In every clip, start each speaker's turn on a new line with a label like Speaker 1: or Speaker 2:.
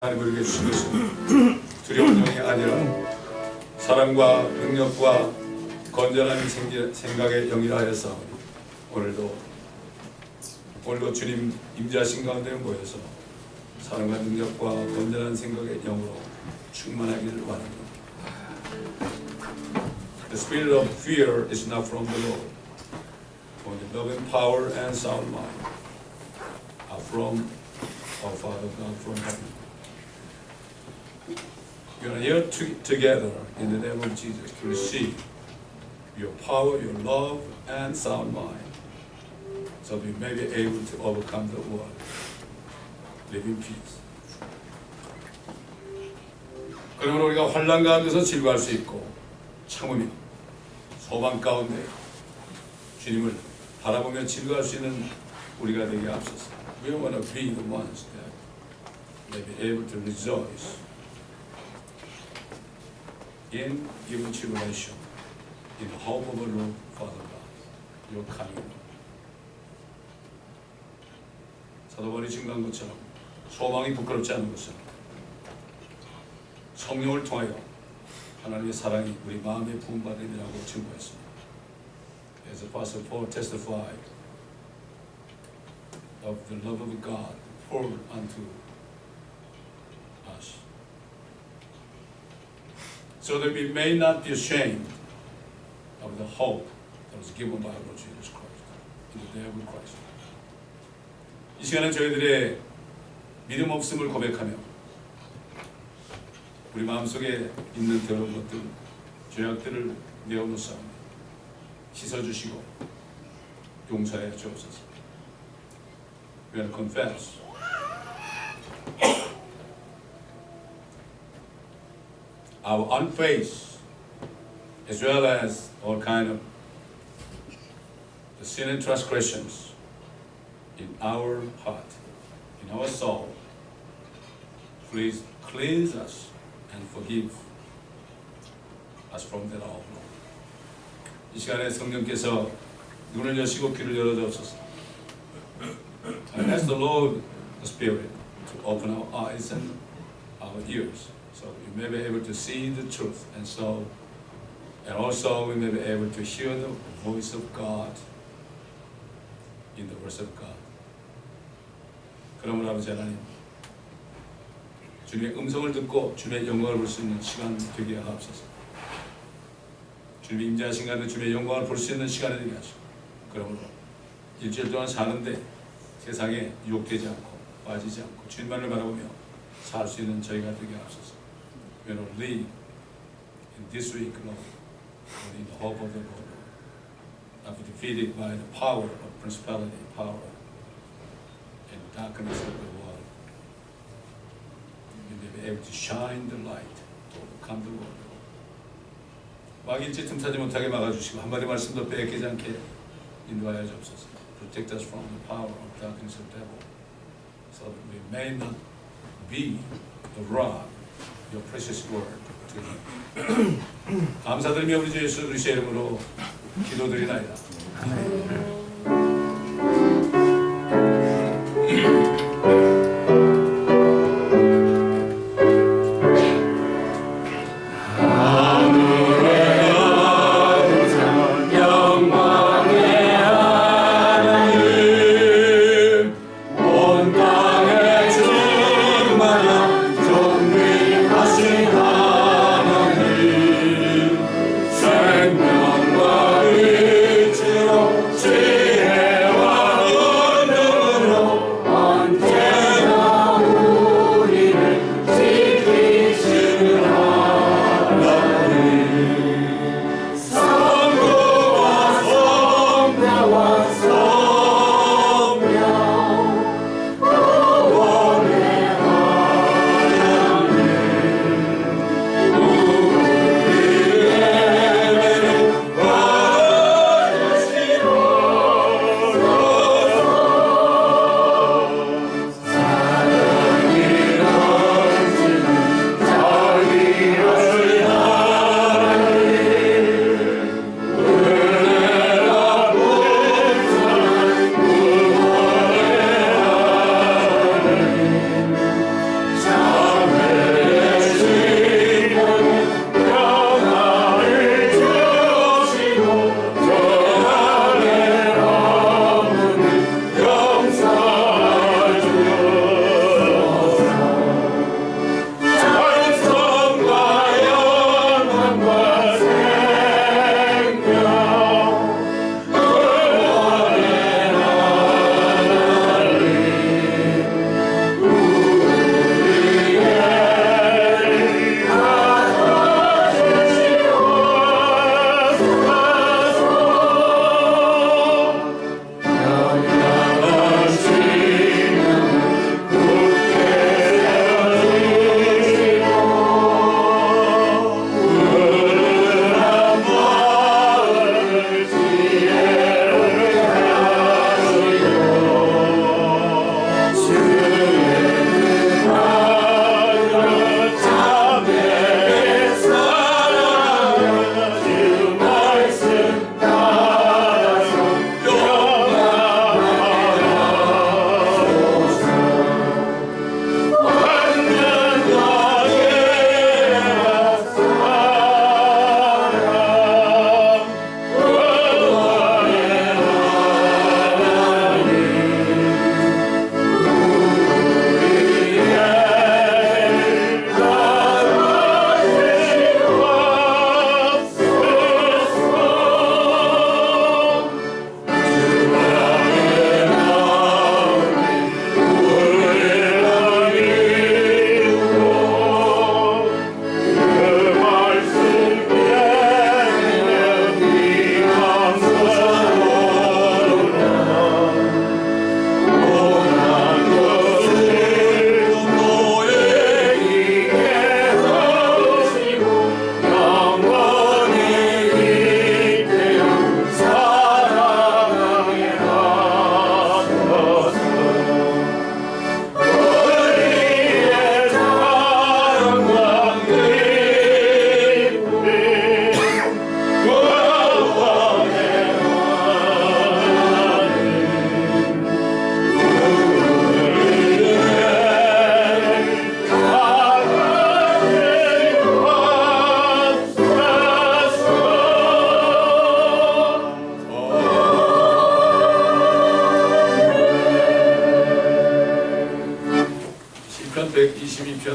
Speaker 1: 하나님을 주신 것은 두려운 영이 아니라 사랑과 능력과 건전한 생각의 영이라 하여서 오늘도 주님 임재하신 가운데 모여서 사랑과 능력과 건전한 생각의 영으로 충만하기를 원합니다. The spirit of fear is not from the Lord. Only love and power and sound mind are from our Father God from heaven. We are here together in the name of Jesus to receive your power, your love, and sound mind, so we may be able to overcome the world, live in peace. 그러므로 우리가 환난 가운데서 즐거워할 수 있고 참으며 소망 가운데 주님을 바라보며 즐거워할 수 있는 우리가 되게 앞서서 We want to be the ones that may be able to rejoice in given tribulation, in the hope of our Lord Father God, your coming. 사도 바울이 증거한 것처럼 소망이 부끄럽지 않은 것은 성령을 통하여 하나님의 사랑이 우리 마음에 부음받음이라고 증거했습니다. As Apostle Paul testified of the love of God poured unto us, so that we may not be ashamed of the hope that was given by our Lord Jesus Christ in the day of Christ. 이 시간에 저희들의 믿음 없음을 고백하며 우리 마음속에 있는 더러운 것들, 죄악들을 내어놓사오며 씻어주시고 용서해 주옵소서. We are to confess our unfaith, as well as all kind of the sin and transgressions in our heart, in our soul. Please cleanse us and forgive us from that all. 이 시간에 성령께서 눈을 여시고 귀를 열어주옵소서. And ask the Lord, the Spirit, to open our eyes and our ears, so we may be able to see the truth, and also we may be able to hear the voice of God in the words of God. 그러므로 아버지 하나님, 주님의 음성을 듣고 주님의 영광을 볼 수 있는 시간 되게 하옵소서. 주님의 임재하신 가운데 주님의 영광을 볼 수 있는 시간이 되게 하시고, 그러므로 일주일 동안 사는데 세상에 유혹되지 않고 빠지지 않고 주님만을 바라보며 살 수 있는 저희가 되게 하옵소서. We will live in this week, Lord, in the hope of the Lord, not be defeated by the power of principality, power, and darkness of the world. We may be able to shine the light to overcome the world. 마귀일지 틈타지 못하게 막아주시고 한마디 말씀도 빼앗기지 않게 인도하여 주옵소서. Protect us from the power of darkness of the devil, so that we may not be the rock, your precious word to him. 감사드리며 우리 주 예수 그리스도의 이름으로 기도드리나이다. 아멘.
Speaker 2: 생명과 빛으로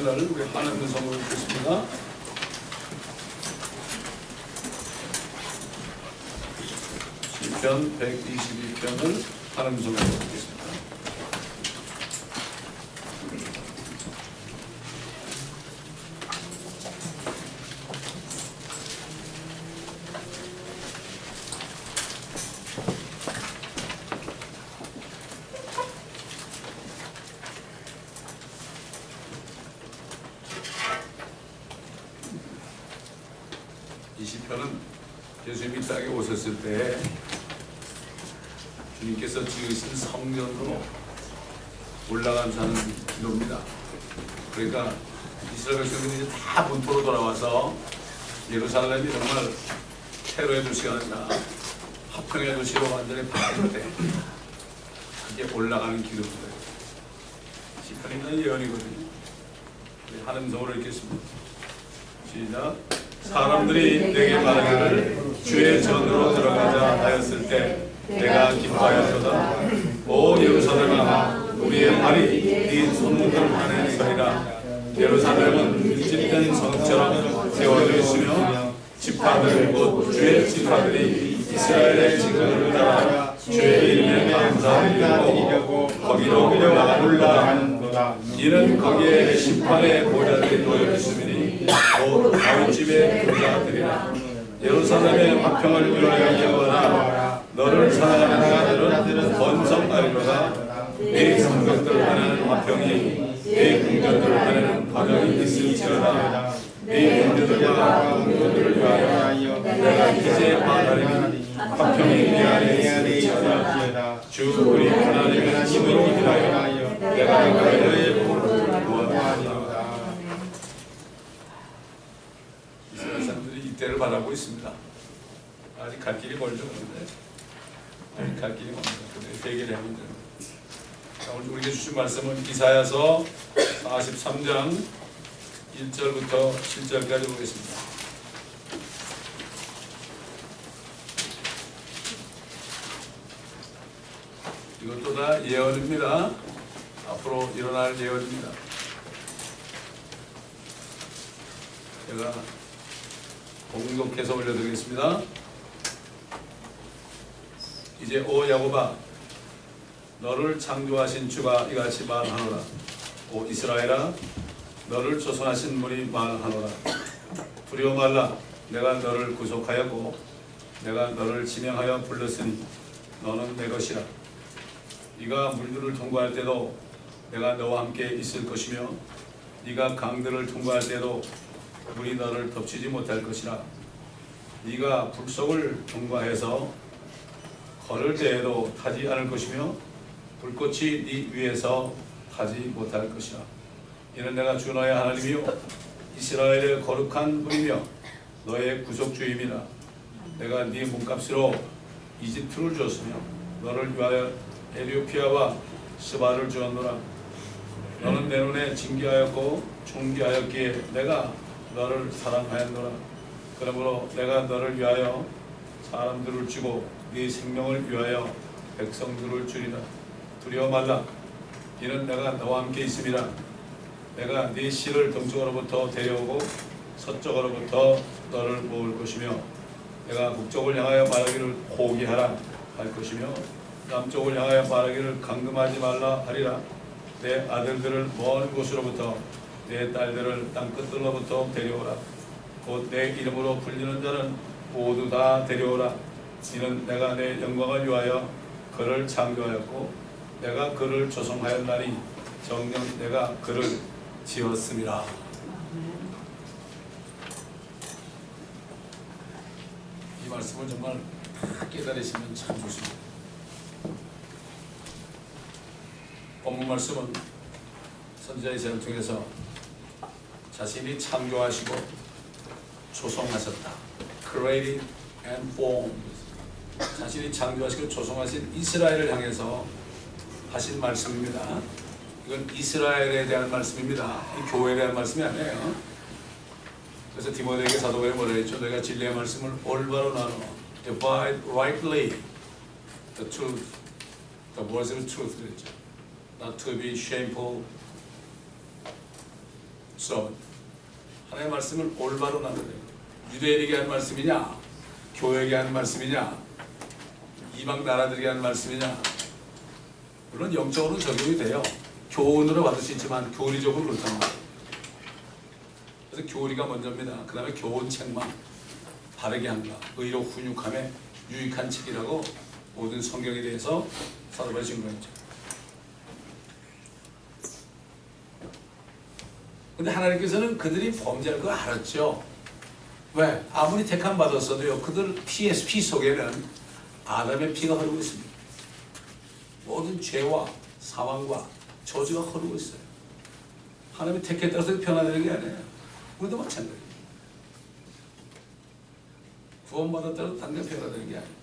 Speaker 1: 22편을 우리 한 음성으로 읽겠습니다. 시편 122편을 한 음성으로 읽겠습니다. 이 시편은 예수님이 땅에 오셨을 때 주님께서 지으신 성전으로 올라간다는 기도입니다. 그러니까 이스라엘 백성들이 이제 다 본토로 돌아와서 예루살렘이 정말 테러의 도시가 아니라 화평의 도시로 완전히 바뀔 때 그게 올라가는 기도입니다. 시편이 예언이거든요. 한 음성으로 읽겠습니다. 시작. 사람들이 내게 말하기를 주의 전으로 들어가자 하였을 때 내가 기뻐하였도다. 오 예루살렘아, 우리의 발이 네 손문들 안에 서리라. 예루살렘은 밀집된 성처럼 세워져 있으며 지파들 곧 주의 지파들이 이스라엘의 지근을 따라 주의 이름에 감사드리고 거기로 올라가는도다. 이는 거기에 심판의 보좌들이 놓여 있으니 곧 다윗집의 보좌들이라. 예루살렘의 화평을 위하여 여호와라, 너를 사랑하는 자들은 번성하리로다. 네 성벽들 안에는 화평이, 네 궁전들 안에는 번영이 있을지어다. 네 궁전들과 궁전들을 위하여 내가 이제 말하리니 화평이 네 안에 있을지어다. 주 우리 하나님의 힘으로 인하여 내가 너의 복을 구하리로다. 이스라엘 사람들이 이때를 바라고 있습니다. 아직 갈 길이 멀죠. 아직 갈 길이 멉니다. 대결해야 합니다. 오늘 우리에게 주신 말씀은 이사야서 43장 1절부터 7절까지 보겠습니다. 이것도 다 예언입니다. 앞으로 일어날 예언입니다. 제가 공독해서 올려드리겠습니다. 이제 오 야곱아, 너를 창조하신 주가 이같이 말하노라. 오 이스라엘아, 너를 조성하신 분이 말하노라. 두려워 말라. 내가 너를 구속하였고 내가 너를 지명하여 불렀으니 너는 내 것이라. 네가 물들을 통과할 때도 내가 너와 함께 있을 것이며 네가 강들을 통과할 때도 물이 너를 덮치지 못할 것이라. 네가 불속을 통과해서 걸을 때에도 타지 않을 것이며 불꽃이 네 위에서 타지 못할 것이라. 이는 내가 주 너의 하나님이요 이스라엘의 거룩한 분이며 너의 구속주임이라. 내가 네 몸값으로 이집트를 주었으며 너를 위하여 에티오피아와 스바를 주었노라. 너는 내 눈에 징계하였고 존귀하였기에 내가 너를 사랑하였노라. 그러므로 내가 너를 위하여 사람들을 주고 네 생명을 위하여 백성들을 주리라. 두려워 말라. 이는 내가 너와 함께 있음이라. 내가 네 씨를 동쪽으로부터 데려오고 서쪽으로부터 너를 모을 것이며 내가 북쪽을 향하여 말하기를 포기하라 할 것이며 남쪽을 향하여 말하기를 감금하지 말라 하리라. 내 아들들을 먼 곳으로부터 내 딸들을 땅끝들로부터 데려오라. 곧 내 이름으로 불리는 자는 모두 다 데려오라. 이는 내가 내 영광을 위하여 그를 창조하였고 내가 그를 조성하였나니 정녕 내가 그를 지었음이라. 이 말씀을 정말 깨달으시면 참 좋습니다. 본문 말씀은 선지자 이사야를 통해서 자신이 창조하시고 조성하셨다. Created and formed. 자신이 창조하시고 조성하신 이스라엘을 향해서 하신 말씀입니다. 이건 이스라엘에 대한 말씀입니다. 이 교회에 대한 말씀이 아니에요. 그래서 디모데에게 사도 바울이 뭐라 했죠? 너희가 진리의 말씀을 올바로 나눠 divide rightly the truth, the words of truth 그랬죠. Not to be shameful, 섭스러운 하나님의 말씀을 올바로 나누는 유대인에게 한 말씀이냐, 교회에게 한 말씀이냐, 이방 나라들에게 한 말씀이냐. 물론 영적으로는 적용이 돼요. 교훈으로 받을 수 있지만 교리적으로 그렇다는 거예요. 그래서 교리가 먼저입니다. 그 다음에 교훈책만 바르게 한다. 의로 훈육함에 유익한 책이라고 모든 성경에 대해서 사도 바울이 증거했죠. 근데 하나님께서는 그들이 범죄할 걸 알았죠. 왜? 아무리 택함 받았어도요, 그들 피 속에는 아담의 피가 흐르고 있습니다. 모든 죄와 사망과 저주가 흐르고 있어요. 하나님이 택했다고 해서 변화되는 게 아니에요. 우리도 마찬가지예요. 구원받았다고 당장 변화되는 게 아니에요.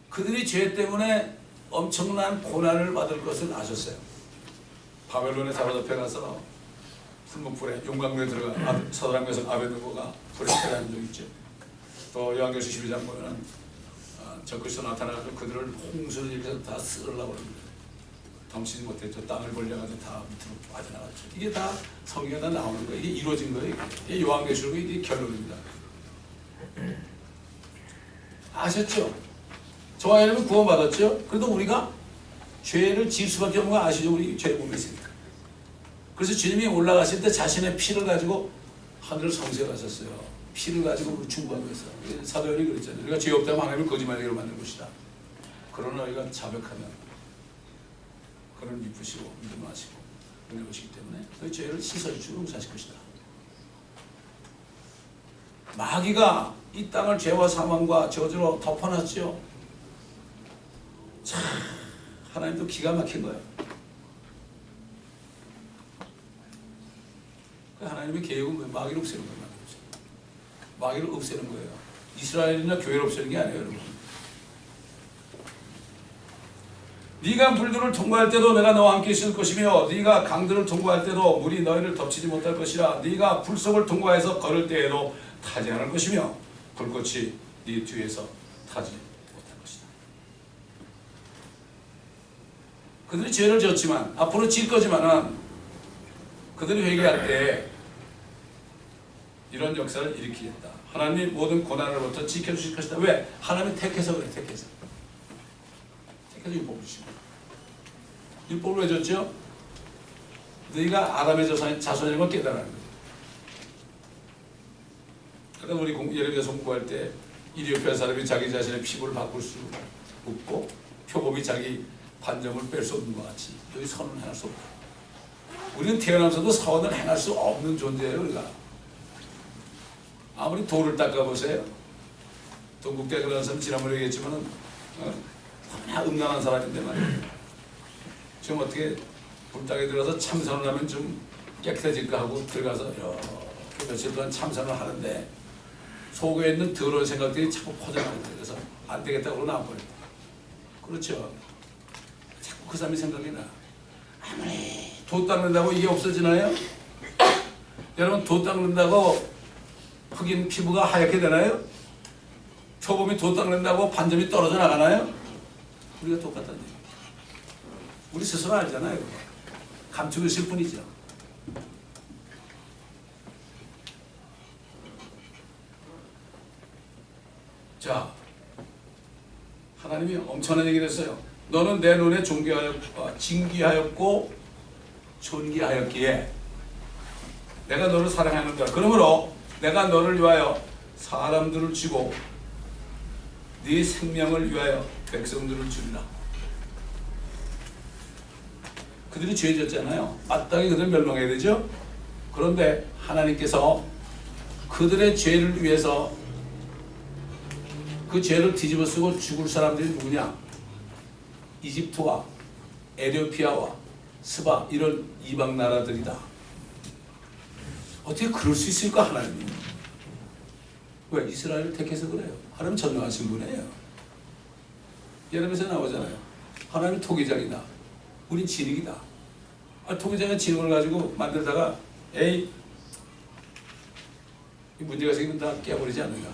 Speaker 1: 그들이 죄 때문에 엄청난 고난을 받을 것을 아셨어요. 바벨론에 사로잡혀가서 풀무불에 용광로에 들어가 서드랑에서 아베느고가 불에 패한 적 있죠. 또 요한계시록 12장 보면은 적그리스도 나타나가지고 그들을 홍수를 일으켜서 다 쓸으려고 합니다. 덤치지 못했죠. 땅을 벌려가지고 다 밑으로 빠져나갔죠. 이게 다 성경에 다 나오는 거예요. 이게 이루어진 거예요. 이게 요한계시록의 이게 결론입니다. 아셨죠? 저와 여러분 구원받았죠? 그래도 우리가 죄를 지을 수밖에 없는 거 아시죠? 우리 죄 몸에 있으니까. 그래서 주님이 올라가실 때 자신의 피를 가지고 하늘을 성취하셨어요. 피를 가지고 충고하기 위해서. 사도 요한이 그랬잖아요. 우리가 죄 없다면 하나님을 거짓말하기로 만든 것이다. 그러나 우리가 자백하면 그를 미쁘시고 믿음하시고 은혜 것이기 때문에 너희 죄를 씻어주시고 용서하실 것이다. 마귀가 이 땅을 죄와 사망과 저주로 덮어놨죠. 참 하나님도 기가 막힌 거예요. 하나님의 계획은 뭐예요? 마귀를 없애는 거예요. 마귀를 없애는 거예요. 이스라엘이나 교회를 없애는 게 아니에요, 여러분. 네가 물들을 통과할 때도 내가 너와 함께 있을 것이며 네가 강들을 통과할 때도 물이 너희를 덮치지 못할 것이라. 네가 불속을 통과해서 걸을 때에도 타지 않을 것이며 불꽃이 네 뒤에서 타지 못할 것이다. 그들이 죄를 지었지만 앞으로 지을 거지만은 그들이 회개할 때 이런 역사를 일으키겠다. 하나님이 모든 고난으로부터 지켜주실 것이다. 왜? 하나님이 택해서 그래. 택해서 율법을 주시고. 율법을 왜 줬죠? 너희가 아담의 자손이라는 걸 깨달아야 거예요. 그러니까 우리 예레미야서 공부할 때 이디오피아 사람이 자기 자신의 피부를 바꿀 수 없고 표범이 자기 관점을 뺄 수 없는 것 같이 여기 선을 행할 수 없다. 우리는 태어나면서도 선을 행할 수 없는 존재예요. 우리가 아무리 돌을 닦아보세요. 동국대 그런 사람 지난번에 얘기했지만은 너무나 음란한 사람인데 말이에요. 좀 어떻게 불닭에 들어가서 참선을 하면 좀 깨끗해질까 하고 들어가서 이렇게 며칠 동안 참선을 하는데 속에 있는 더러운 생각들이 자꾸 퍼져나가요. 그래서 안 되겠다고 나와버려요. 그렇죠. 자꾸 그 사람이 생각이 나. 아무리 도 닦는다고 이게 없어지나요? 여러분 도 닦는다고 흑인 피부가 하얗게 되나요? 표범이 도 닦는다고 반점이 떨어져 나가나요? 우리가 똑같다는 얘기예요. 우리 스스로 알잖아요. 감추고 있을 뿐이죠. 자, 하나님이 엄청난 얘기를 했어요. 너는 내 눈에 징귀하였고 존귀하였기에 내가 너를 사랑하는다. 그러므로 내가 너를 위하여 사람들을 주고 네 생명을 위하여 백성들을 주리라. 그들이 죄 졌잖아요. 마땅히 그들 멸망해야 되죠. 그런데 하나님께서 그들의 죄를 위해서 그 죄를 뒤집어 쓰고 죽을 사람들이 누구냐? 이집트와 에티오피아와 스바 이런 이방 나라들이다. 어떻게 그럴 수 있을까 하나님이? 왜? 이스라엘을 택해서 그래요. 하나님 전능하신 분이에요. 예레미야에서 나오잖아요. 하나님이 토기장이다. 우린 진흙이다. 토기장은 진흙을 가지고 만들다가 에이 문제가 생기면 다 깨버리지 않느냐.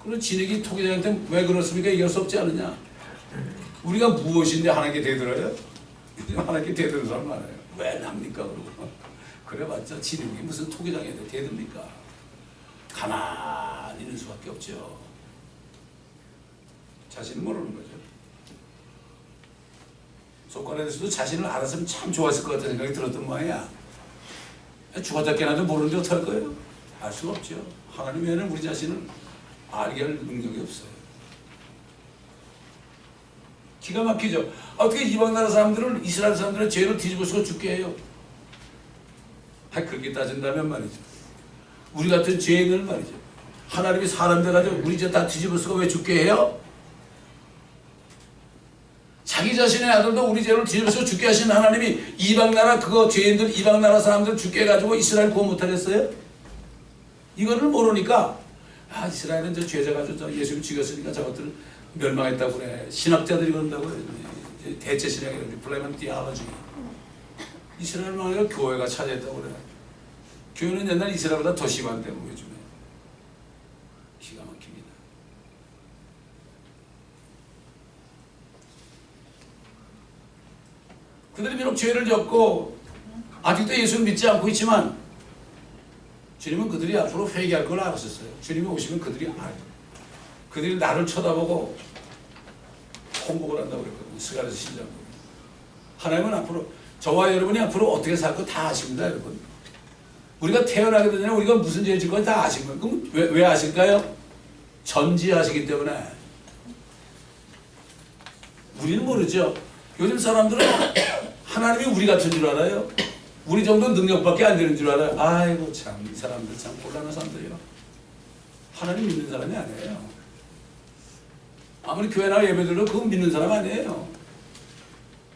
Speaker 1: 그런 진흙이 토기장한테 왜 그렇습니까? 이길 수 없지 않느냐. 우리가 무엇인데 하나님께 대들어요? 하나님께 대드는 사람 많아요. 왜 납니까? 그러고 그래봤자 지는 게 무슨 토기장에 대듭니까? 가만히 있는 수밖에 없죠. 자신을 모르는 거죠. 속간에서도 자신을 알았으면 참 좋았을 것 같다는 생각이 들었던 모양이야. 죽었다 깨나도 모르는데 어떡할 거예요? 알 수가 없죠. 하나님 외에는 우리 자신을 알게 할 능력이 없어요. 기가 막히죠. 어떻게 이방 나라 사람들은 이스라엘 사람들은 죄를 뒤집어 쓰고 죽게 해요? 그렇게 따진다면 말이죠. 우리 같은 죄인을 말이죠. 하나님이 사람 돼가지고 우리 죄 다 뒤집어 쓰고 왜 죽게 해요? 자기 자신의 아들도 우리 죄를 뒤집어 쓰고 죽게 하신 하나님이 이방 나라 그거 죄인들 이방 나라 사람들 죽게 해가지고 이스라엘 구원 못하겠어요? 이거를 모르니까 이스라엘은 저 죄자 가지고 저 예수님 죽였으니까 저것들 멸망했다고 그래. 신학자들이 그런다고 그래. 대체 신학이라고 블레멘 디아로지. 이스라엘만 아니라 교회가 차지했다고 그래. 교회는 옛날 이스라엘보다 더 심한데 뭐 요즘에. 기가 막힙니다. 그들이 비록 죄를 졌고 아직도 예수를 믿지 않고 있지만 주님은 그들이 앞으로 회개할 걸 알았었어요. 주님이 오시면 그들이 알아요. 그들이 나를 쳐다보고 홍복을 한다고 그랬거든요. 스가랴서 10장. 하나님은 앞으로 저와 여러분이 앞으로 어떻게 살 거 다 아십니다, 여러분. 우리가 태어나게 되잖아요. 우리가 무슨 죄를 질 거 다 아신 거예요. 그럼 왜 아실까요? 전지하시기 때문에. 우리는 모르죠. 요즘 사람들은 하나님이 우리 같은 줄 알아요. 우리 정도 능력밖에 안 되는 줄 알아요. 아이고 참 이 사람들 참 곤란한 사람들이요. 하나님 믿는 사람이 아니에요. 아무리 교회나 예배들도 그거 믿는 사람 아니에요.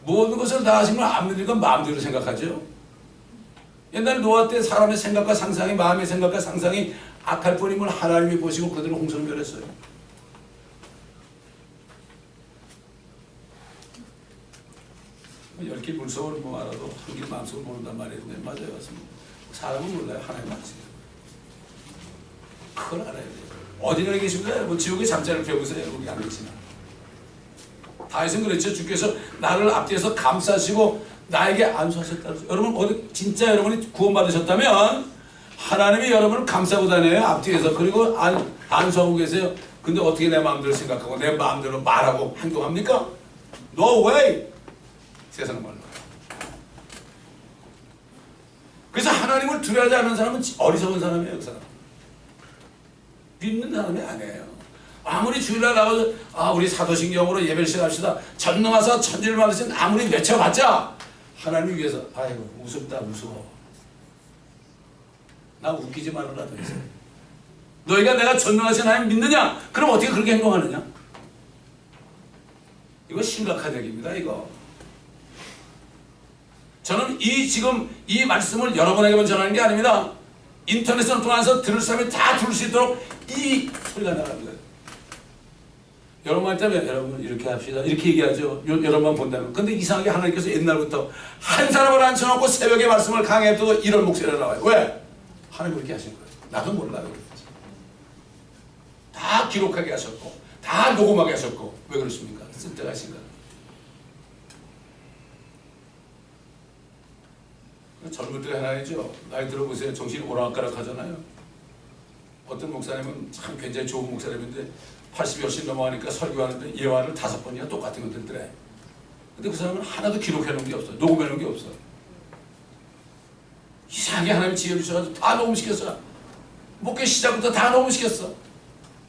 Speaker 1: 모든 것을 다 하시면 안 믿으니까 마음대로 생각하죠. 옛날 노아 때 사람의 생각과 상상이 마음의 생각과 상상이 악할 뿐임을 하나님이 보시고 그들을 홍수로 멸했어요. 열길 물속을 뭐 알아도 한길 마음속을 모른단 말이에요. 네, 맞아요. 맞습니다. 사람은 몰라요. 하나님 말씀이에요. 그걸 알아야 돼요. 어디에 계십니까? 여러분 지옥의 잠자리를 배우세요. 여러분이 안 계시나. 다윗은 그랬죠. 주께서 나를 앞뒤에서 감싸시고 나에게 안수하셨다. 여러분 어디 진짜 여러분이 구원받으셨다면 하나님이 여러분을 감싸고 다녀요. 앞뒤에서. 그리고 안수하고 계세요. 근데 어떻게 내 마음대로 생각하고 내 마음대로 말하고 행동합니까? No way! 세상 말로. 그래서 하나님을 두려워하지 않는 사람은 어리석은 사람이에요. 그 사람. 믿는 사람이 아니에요. 아무리 주일날 나가서 우리 사도신경으로 예배를 시작합시다. 전능하사 천지를 만드신 아무리 외쳐봤자 하나님 위해서 아이고 무섭다 무서워. 나 웃기지 말아라. 너희가 내가 전능하신 하나님 믿느냐? 그럼 어떻게 그렇게 행동하느냐? 이거 심각한 얘기입니다. 이거. 저는 지금 이 말씀을 여러분에게만 전하는 게 아닙니다. 인터넷을 통해서 들을 사람이 다 들을 수 있도록 이 소리가 나갑니다. 여러분한테 여러분 이렇게 합시다. 이렇게 얘기하죠. 여러분만 본다면. 근데 이상하게 하나님께서 옛날부터 한 사람을 앉혀놓고 새벽에 말씀을 강해도 이런 목소리가 나와요. 왜? 하나님 그렇게 하신 거예요. 나도 몰라요. 다 기록하게 하셨고 다 녹음하게 하셨고 왜 그렇습니까? 쓸데가 하신가? 젊을 때 하나이죠. 나이 들어보세요. 정신이 오락가락 하잖아요. 어떤 목사님은 참 굉장히 좋은 목사님인데 80이 훨씬 넘어가니까 설교하는데 예화를 5번이나 똑같은 거 듣더래. 근데 그 사람은 하나도 기록해 놓은 게 없어. 녹음해 놓은 게 없어. 이상하게 하나님 지혜 주셔가지고 다 녹음시켰어. 목회 시작부터 다 녹음시켰어.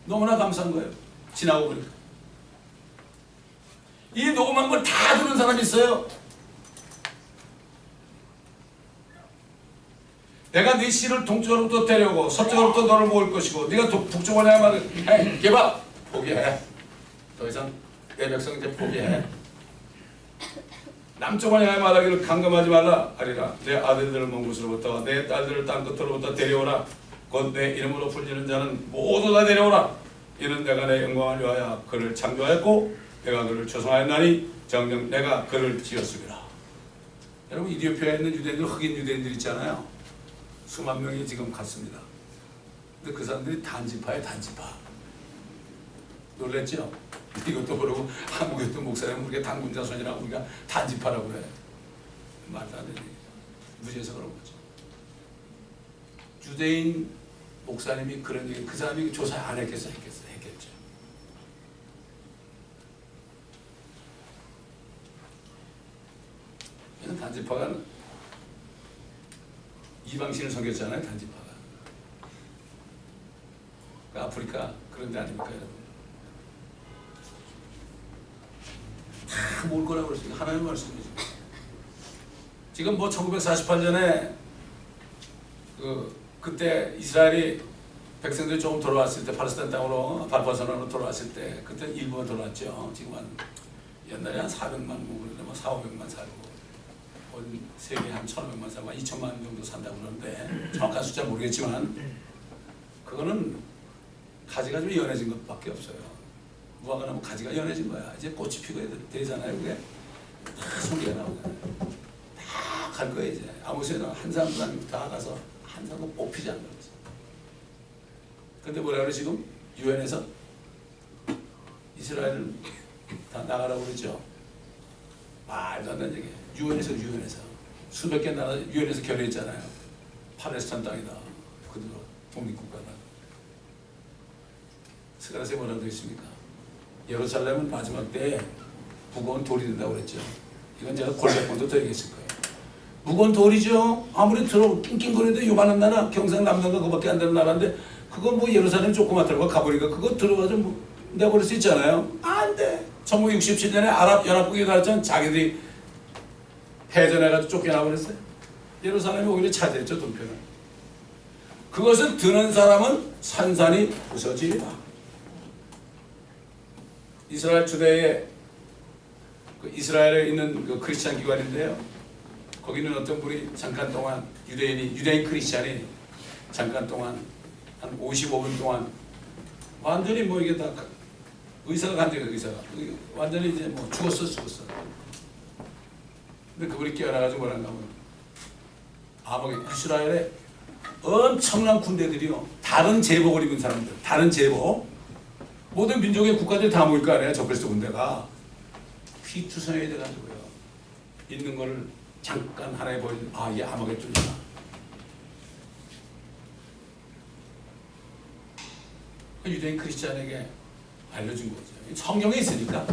Speaker 1: 너무나 감사한 거예요. 지나고 보니까. 이 녹음한 걸 다 듣는 사람이 있어요. 내가 네 씨를 동쪽으로부터 데려오고 서쪽으로부터 너를 모을 것이고 네가 북쪽으로 향하면 개봐 포기해. 더 이상 내 백성 이제 포기해. 남쪽으로 향하여 말하기를 강금하지 말라 하리라. 내 아들들을 먼 곳으로부터 내 딸들을 땅 끝으로부터 데려오라. 곧 내 이름으로 불리는 자는 모두 다 데려오라. 이는 내가 내 영광을 위하여 그를 창조하였고 내가 그를 조성하였나니 정녕 내가 그를 지었습니다. 여러분 이디오피아에 있는 유대인들 흑인 유대인들 있잖아요. 수만 명이 지금 갔습니다. 근데 그 사람들이 단지파에 단지파. 놀랬죠? 이것도 모르고 한국에 있던 목사님 우리가 당군자손이라고 우리가 단지파라고 그래. 말도 안 되지. 무지해서 그런 거죠. 유대인 목사님이 그런 얘기, 그 사람이 조사 안 했겠어? 했겠죠. 단지파가 이방신을 섬겼잖아요. 단지파가. 그러니까 아프리카 그런 데 아닙니까 여러분? 다 모을 거라고 그랬으니까 하나님의 말씀이죠. 지금 뭐 1948년에 그때 이스라엘이 백성들이 조금 돌아왔을 때 팔레스타인 땅으로 발포선언으로 돌아왔을 때 그때 일부만 돌아왔죠. 지금 한 옛날에 한 400만 뭐 4, 500만 살고 세계 한 1,500만 살고 2천만 정도 산다고 그러는데 정확한 숫자 모르겠지만 그거는 가지가 좀 연해진 것밖에 없어요. 무화과 나무 가지가 연해진 거야. 이제 꽃이 피고 되잖아요. 그게 다 송이가 나오잖아요. 다 갈 거예요 이제. 아무 데나 한 사람도 아니고 다 가서 한 사람도 뽑히지 않는 거지. 근데 뭐라 그래 지금 유엔에서 이스라엘을 다 나가라고 그랬죠. 말도 안 되는 얘기. 유엔에서 수백 개 나라 유엔에서 결의했잖아요. 팔레스타인 땅이다. 그대로 독립국가다. 스가랴서에 뭐라고 되어 있습니까? 예루살렘은 마지막 때에 무거운 돌이 된다고 그랬죠. 이건 제가 골백번도 드리겠을 거예요. 무거운 돌이죠. 아무리 낑낑거리는데 요만한 나라 경상남도가 그밖에 안 되는 나라인데 그거 뭐 예루살렘 조그맣더라고 가보니까 그거 들어가서 뭐 내버릴 수 있잖아요. 안 돼. 1967년에 아랍연합국이 나왔잖아. 자기들이 패전해가지고 쫓겨나버렸어요. 예루살렘이 오히려 차지했죠. 동편을. 그것을 드는 사람은 산산이 부서지리라. 이스라엘 주대에 이스라엘에 있는 그 크리스찬 기관인데요. 거기는 어떤 분이 잠깐 동안 유대인 크리스찬이 잠깐 동안 한 55분 동안 완전히 뭐 이게 다 의사가 간대요. 의사가 완전히 이제 뭐 죽었어. 근데 그분이 깨어나가지고 뭐라는가 하면 아마 이스라엘에 엄청난 군대들이요. 다른 제복을 입은 사람들, 다른 제복 모든 민족의 국가들이 다 모일 거 아니에요. 저그리스도 군대가 휘투성이 돼가지고요. 있는 거를 잠깐 하나에 보여주면 이게 아마겟돈이다. 유대인 크리스찬에게 알려준 거죠. 성경에 있으니까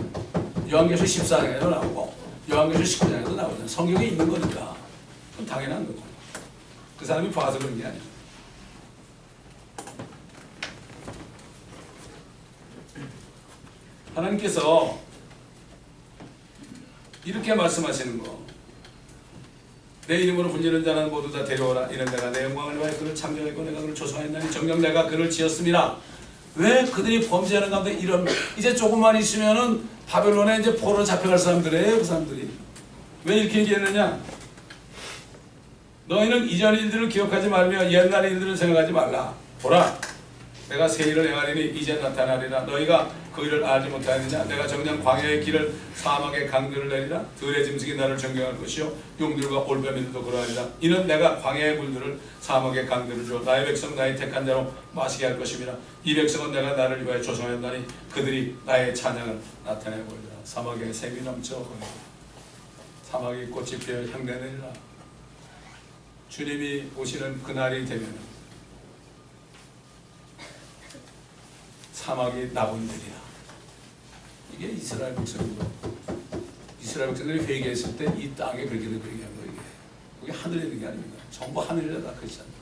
Speaker 1: 요한계시록 14장에도 나오고 요한계시록 19장에도 나오잖아요. 성경에 있는 거니까 그건 당연한 거죠. 그 사람이 봐서 그런 게 아니에요. 하나님께서 이렇게 말씀하시는 거. 내 이름으로 불리는 자는 모두 다 데려오라. 이는 내가 내 영광을 위하여 그를 창조하고 내가 그를 조성하였나니 정녕 내가 그를 지었습니다. 왜 그들이 범죄하는 가운데 이런 이제 조금만 있으면은 바벨론에 이제 포로 잡혀갈 사람들이에요. 그 사람들이 왜 이렇게 얘기했느냐? 너희는 이전 일들을 기억하지 말며 옛날 일들을 생각하지 말라. 보라, 내가 새 일을 행하리니 이제 나타나리라. 너희가 그 일을 알지 못하느냐? 내가 정녕 광야의 길을 사막의 강들을 내리라. 들의 짐승이 나를 존경할 것이요 용들과 올빼미들도 그러하리라. 이는 내가 광야의 물들을 사막의 강들을 주어 나의 백성 나의 택한 자로 마시게 할 것입니다. 이 백성은 내가 나를 위하여 조성하였나니 그들이 나의 찬양을 나타내 보리라. 사막에 샘이 넘쳐 사막이 꽃이 피어 향내 내리라. 주님이 오시는 그날이 되면 사막이 나본들이라. 이게 이스라엘 백성이고 이스라엘 백성들이 회개했을 때 이 땅에 그렇게 얘기한 거예요. 그게 하늘에 있는 게 아닙니다. 전부 하늘에다 그렇잖아요.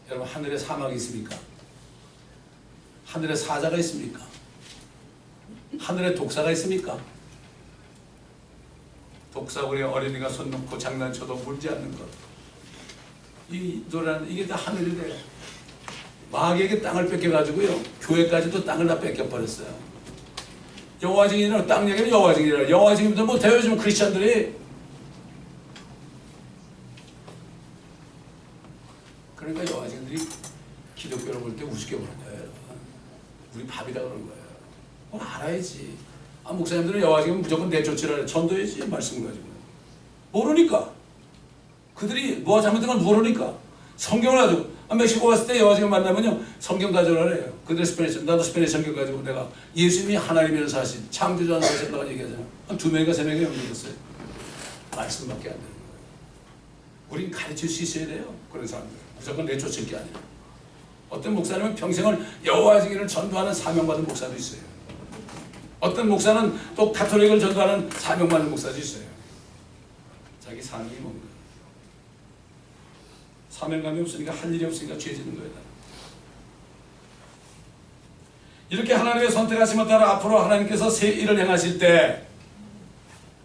Speaker 1: 여러분 하늘에 사막이 있습니까? 하늘에 사자가 있습니까? 하늘에 독사가 있습니까? 독사구리에 어린이가 손 놓고 장난쳐도 물지 않는 것. 이 노래는 이게 다 하늘이래요. 마귀에게 땅을 뺏겨가지고요. 교회까지도 땅을 다 뺏겨버렸어요. 여호와 증인이라고 땅 얘기는 여호와 증인이라고. 여호와 증인들 뭐 대여주면 크리스찬들이 그러니까 여호와 증인들이 기독교를 볼 때 우습게 보는 거예요. 우리 밥이라 그러는 거예요. 그건 알아야지. 목사님들은 여호와 증인 무조건 내쫓으라 전도해야지 말씀을 가지고. 모르니까. 그들이 뭐가 잘못된 걸 모르니까. 성경을 가지고 멕시코 갔을 때 여호와 증인 만나면요 성경 가져오래요. 그들 스페니시 나도 스페니시 성경 가지고 내가 예수님이 하나님이라는 사실 창조주라는 사실을 내가 얘기하잖아. 한 2명인가 3명이 넘겼어요. 말씀밖에 안 되는 거예요. 우린 가르칠 수 있어야 돼요. 그런 사람들 무조건 내쫓을 게 아니라. 어떤 목사님은 평생을 여호와의 증인을 전도하는 사명받은 목사도 있어요. 어떤 목사는 또 가톨릭을 전도하는 사명받은 목사도 있어요. 자기 사명이 뭔가. 사명감이 없으니까 할 일이 없으니까 죄 짓는 거예요. 이렇게 하나님의 선택하심에 따라 앞으로 하나님께서 새 일을 행하실 때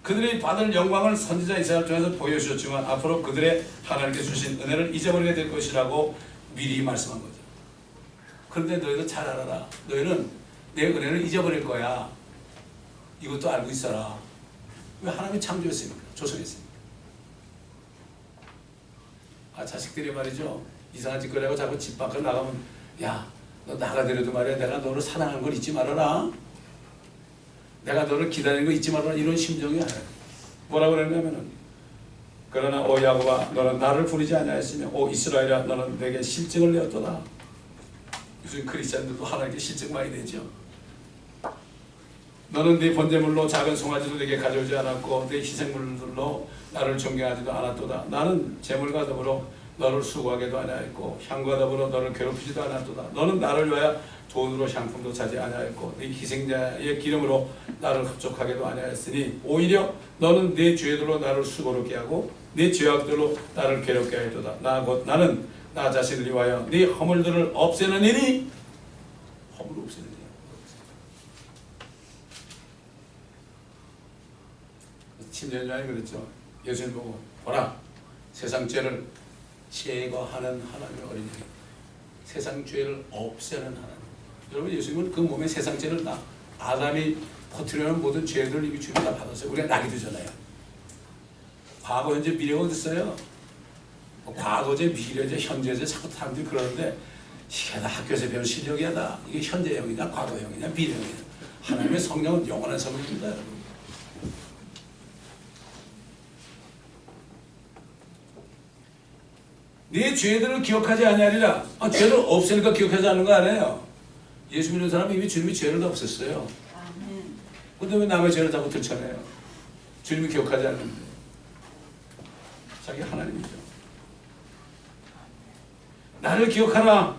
Speaker 1: 그들이 받을 영광을 선지자 이사야를 통해서 보여주셨지만 앞으로 그들의 하나님께 주신 은혜를 잊어버리게 될 것이라고 미리 말씀한 거죠. 그런데 너희도 잘 알아라. 너희는 내 은혜를 잊어버릴 거야. 이것도 알고 있어라. 왜 하나님이 창조했으니까, 조성했으니까. 자식들이 말이죠. 이상한 짓거리 하고 자꾸 집 밖으로 나가면 야, 너 나가더라도 말이야. 내가 너를 사랑하는 걸 잊지 말아라. 내가 너를 기다리는 거 잊지 말아라. 이런 심정이야. 뭐라고 그러냐면은 그러나 오 야곱아 너는 나를 부르지 아니하였으며 오 이스라엘아 너는 내게 실증을 내었도다. 요즘 크리스찬들도 하나님께 실증 많이 내죠. 너는 네 번제물로 작은 송아지도 내게 가져오지 않았고 네 희생물들로 나를 존경하지도 않았도다. 나는 재물과 더불어 너를 수고하게도 아니하였고 향과 더불어 너를 괴롭히지도 않았도다. 너는 나를 위하여 돈으로 향품도 사지 아니하였고 네 희생자의 기름으로 나를 흡족하게도 아니하였으니 오히려 너는 네 죄들로 나를 수고롭게 하고 네 죄악들로 나를 괴롭게 하였도다. 나는 나 자신을 위하여 네 허물들을 없애는 일이 허물을 없애는 일이야. 침례자이 그랬죠. 예수님 보고 보라 세상 죄를 제거하는 하나님의 어린이, 세상 죄를 없애는 하나님. 여러분 예수님은 그 몸에 세상 죄를 다 아담이 퍼뜨려는 모든 죄들을 이미 주님 다 받았어요. 우리가 나게 되잖아요. 과거, 현재, 미래가 어디 있어요? 과거제, 미래제, 현재제 자꾸 사람들이 그러는데 이게 다 학교에서 배운 실력이야 다. 이게 현재형이냐 과거형이냐 미래형이냐. 하나님의 성령은 영원한 성령입니다. 여러분. 네 죄들을 기억하지 아니하리라. 죄를 없애니까 기억하지 않는 거 아니에요. 예수 믿는 사람은 이미 주님이 죄를 다 없앴어요. 근데 왜 남의 죄를 자꾸 들춰내요? 주님이 기억하지 않는데. 자기 하나님이죠. 나를 기억하라.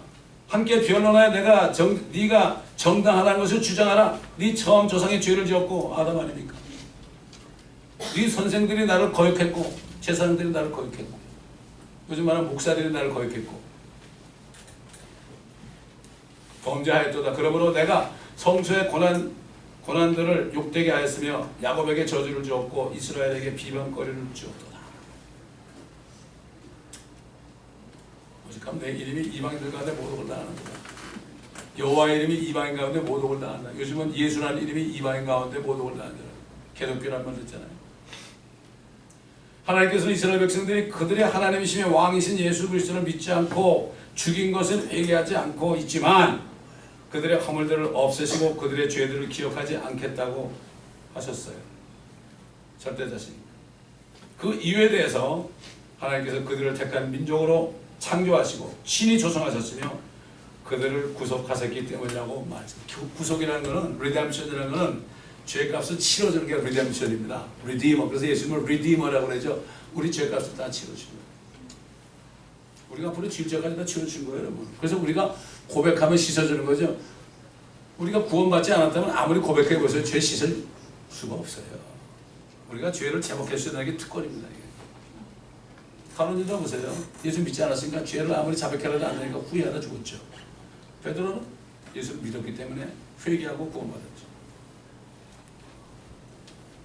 Speaker 1: 함께 변론하여 네가 정당하다는 것을 주장하라. 네 처음 조상의 죄를 지었고 아담 아닙니까? 네 선생들이 나를 거역했고 제사장들이 나를 거역했고 요즘 말하는 목사들이 나를 거역했고 범죄하였도다. 그러므로 내가 성소의 고난들을 욕되게 하였으며 야곱에게 저주를 주었고 이스라엘에게 비방거리를 주었도다. 오직하면 내 이름이 이방인들 가운데 모독을 당하는구나. 여호와의 이름이 이방인 가운데 모독을 당한다. 요즘은 예수라는 이름이 이방인 가운데 모독을 당한다. 개독교란 말 듣잖아요. 하나님께서는 이스라엘 백성들이 그들의 하나님이시며 왕이신 예수 그리스도를 믿지 않고 죽인 것을 회개하지 않고 있지만 그들의 허물들을 없애시고 그들의 죄들을 기억하지 않겠다고 하셨어요. 절대자신. 그 이유에 대해서 하나님께서 그들을 택한 민족으로 창조하시고 친히 조성하셨으며 그들을 구속하셨기 때문이라고 말했습니다. 구속이라는 것은 리뎀션이라는 것은 죄값을 치러주는 게 리뎀션입니다. 리디머. 그래서 예수님을 리디머라고 그러죠. 우리 죄값을 다 치러주는 거예요. 우리가 앞으로 지을 죄까지 다 치러주신 거예요, 여러분. 그래서 우리가 고백하면 씻어주는 거죠. 우리가 구원받지 않았다면 아무리 고백해보세요. 죄 씻을 수가 없어요. 우리가 죄를 제목할 수 있는 게 특권입니다. 가론유다 보세요. 예수 믿지 않았으니까 죄를 아무리 자백하려도 안 되니까 후회하다 죽었죠. 베드로는 예수를 믿었기 때문에 회개하고 구원받았죠.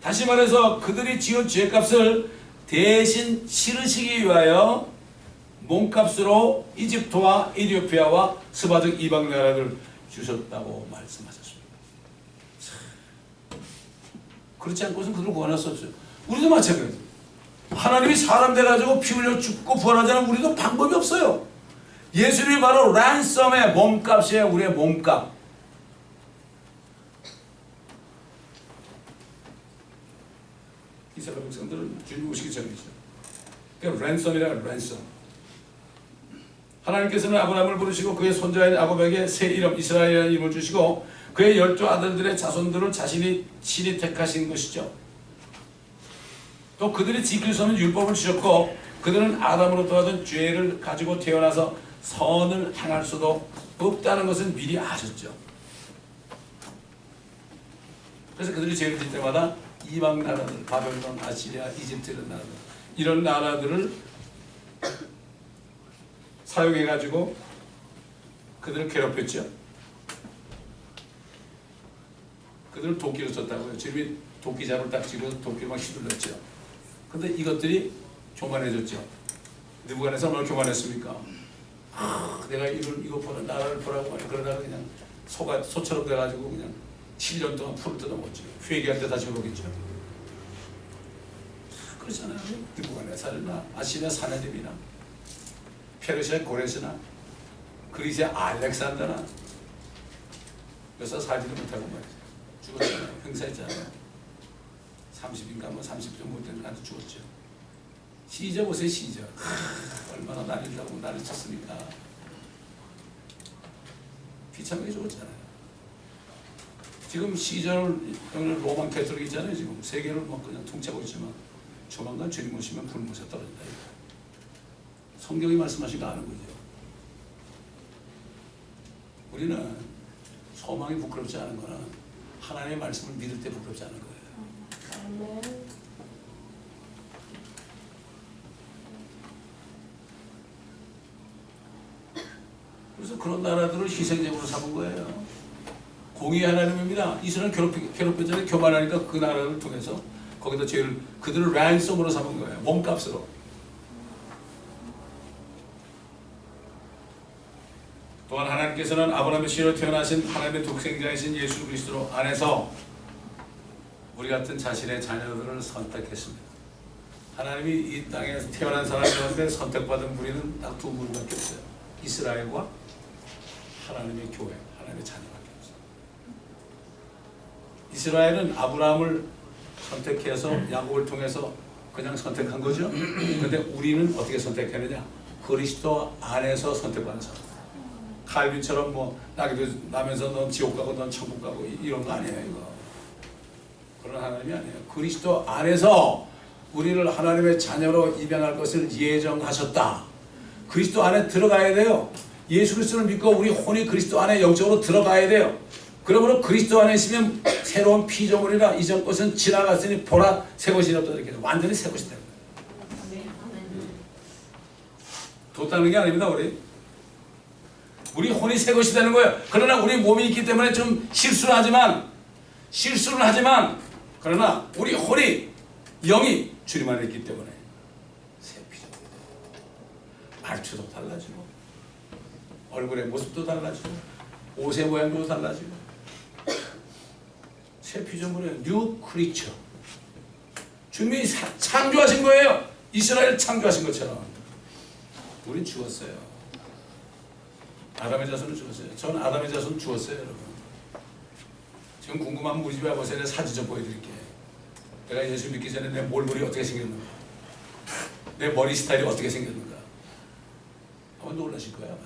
Speaker 1: 다시 말해서 그들이 지은 죄값을 대신 치르시기 위하여 몸값으로 이집트와 에티오피아와 스바 등 이방 나라를 주셨다고 말씀하셨습니다. 그렇지 않고서는 그들을 구원할 수 없어요. 우리도 마찬가지예요. 하나님이 사람 돼가지고 피 흘려 죽고 부활하자는 우리도 방법이 없어요. 예수님이 바로 랜섬의 몸값이에요. 우리의 몸값. 이스라엘 백성들은 주님 오시기 전이죠. 그러니까 랜섬이라 랜섬. 하나님께서는 아브라함을 부르시고 그의 손자인 야곱에게 새 이름 이스라엘이라는 이름을 주시고 그의 12 아들들의 자손들을 자신이 친히 택하신 것이죠. 또 그들이 지킬 수 없는 율법을 주셨고 그들은 아담으로부터 받은 죄를 가지고 태어나서 선을 행할 수도 없다는 것은 미리 아셨죠. 그래서 그들이 죄를 질 때마다 이방 나라들, 바벨론, 아시리아, 이집트 이런 나라들을 사용해가지고 그들을 괴롭혔죠. 그들을 도끼로 썼다고요. 주님이 도끼잡을 딱 쥐고 도끼로 막 휘둘렀죠. 근데 이것들이 교만해졌죠. 느부갓네살 얼마나 교만했습니까? 내가 이거 보는 나라를 보라고 그러다가 그냥 소처럼 돼가지고 그냥 7년 동안 풀을 뜯어먹었죠. 회개할 때 다시 오겠죠. 그렇잖아요. 느부갓네살이나 아시리아 사나립이나 페르시아 고레스나 그리스의 알렉산더나 몇살 살지도 못하고 말이죠. 죽었잖아요. 행사했잖아요. 30인가 뭐 30점 못된 아주 죽었죠. 시저 보세요. 시저. 얼마나 난리라고 난리 쳤습니까. 비참하게 죽었잖아요. 지금 시저를 로만 캐톨릭 있잖아요. 지금 세계를 뭐 그냥 통치하고 있지만 조만간 주님 오시면 불못에 떨어진다. 성경이 말씀하신 거 아는 거죠. 우리는 소망이 부끄럽지 않은 거는 하나님의 말씀을 믿을 때 부끄럽지 않은 거예요. 그래서 그런 나라들을 희생제물로 삼은 거예요. 공의 하나님입니다. 이스라엘 괴롭혔잖아요. 교만하니까 그 나라를 통해서 거기다 죄를 그들을 랜섬으로 삼은 거예요. 몸값으로. 또한 하나님께서는 아브라함의 씨로 태어나신 하나님의 독생자이신 예수 그리스도 안에서 우리 같은 자신의 자녀들을 선택했습니다. 하나님이 이 땅에 태어난 사람 가운데 선택받은 무리는 딱 두 무리밖에 없어요. 이스라엘과 하나님의 교회, 하나님의 자녀밖에 없어요. 이스라엘은 아브라함을 선택해서 야곱을 통해서 그냥 선택한 거죠. 그런데 우리는 어떻게 선택했느냐? 그리스도 안에서 선택받은 사람. 칼빈처럼 뭐 나면서 넌 지옥 가고 넌 천국 가고 이런 거 아니에요. 이거 그런 하나님이 아니에요. 그리스도 안에서 우리를 하나님의 자녀로 입양할 것을 예정하셨다. 그리스도 안에 들어가야 돼요. 예수 그리스도를 믿고 우리 혼이 그리스도 안에 영적으로 들어가야 돼요. 그러므로 그리스도 안에 있으면 새로운 피조물이라 이전 것은 지나갔으니 보라 새 것이 없다 이렇게 완전히 새 것이 되는 거예요. 돋다는 게 아닙니다. 우리 혼이 새 것이 되는 거예요. 그러나 우리 몸이 있기 때문에 좀 실수를 하지만 그러나 우리 혼이 영이 주님 안에 있기 때문에 새 피조물이 돼요. 말투도 달라지고 얼굴의 모습도 달라지고 옷의 모양도 달라지고 새 피조물이에요. 뉴 크리처. 주님이 창조하신 거예요. 이스라엘 창조하신 것처럼 우린 죽었어요. 아담의 자손은 죽었어요. 저는 아담의 자손 죽었어요, 여러분. 지금 궁금하면 우리 집에 와보세요. 내가 사진 좀 보여드릴게요. 내가 예수 믿기 전에 내 몰골이 어떻게 생겼는가, 내 머리 스타일이 어떻게 생겼는가 아마 놀라실 거예요. 아마.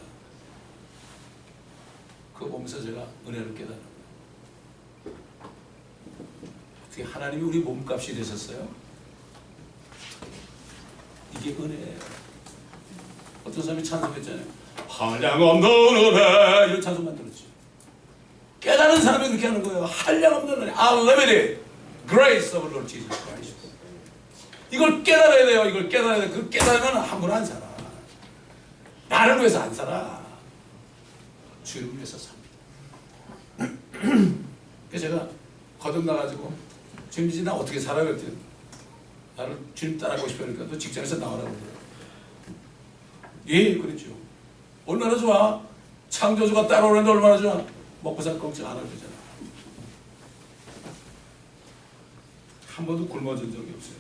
Speaker 1: 그거 보면서 제가 은혜를 깨달은 거예요. 어떻게 하나님이 우리 몸값이 되셨어요? 이게 은혜예요. 어떤 사람이 찬송했잖아요. 한량없는 은혜 이런 찬송 만들었죠. 깨달은 사람이 그렇게 하는 거예요. 한량없는 은혜, unlimited grace of Lord Jesus Christ. 이걸 깨달아야 돼요. 이걸 깨달아야 돼. 그 깨달으면 함부로 안 살아. 나를 위해서 안 살아. 주님을 위해서 삽니다. 그래서 제가 거듭나가지고 주님이 나 어떻게 살아 그랬더니 나를 주님 따라가고 싶으니까 너 직장에서 나오라고 그래요. 예, 그랬죠. 얼마나 좋아. 창조주가 따라오는데 얼마나 좋아. 먹고 살 걱정 안 하고 그러잖아. 한 번도 굶어진 적이 없어요.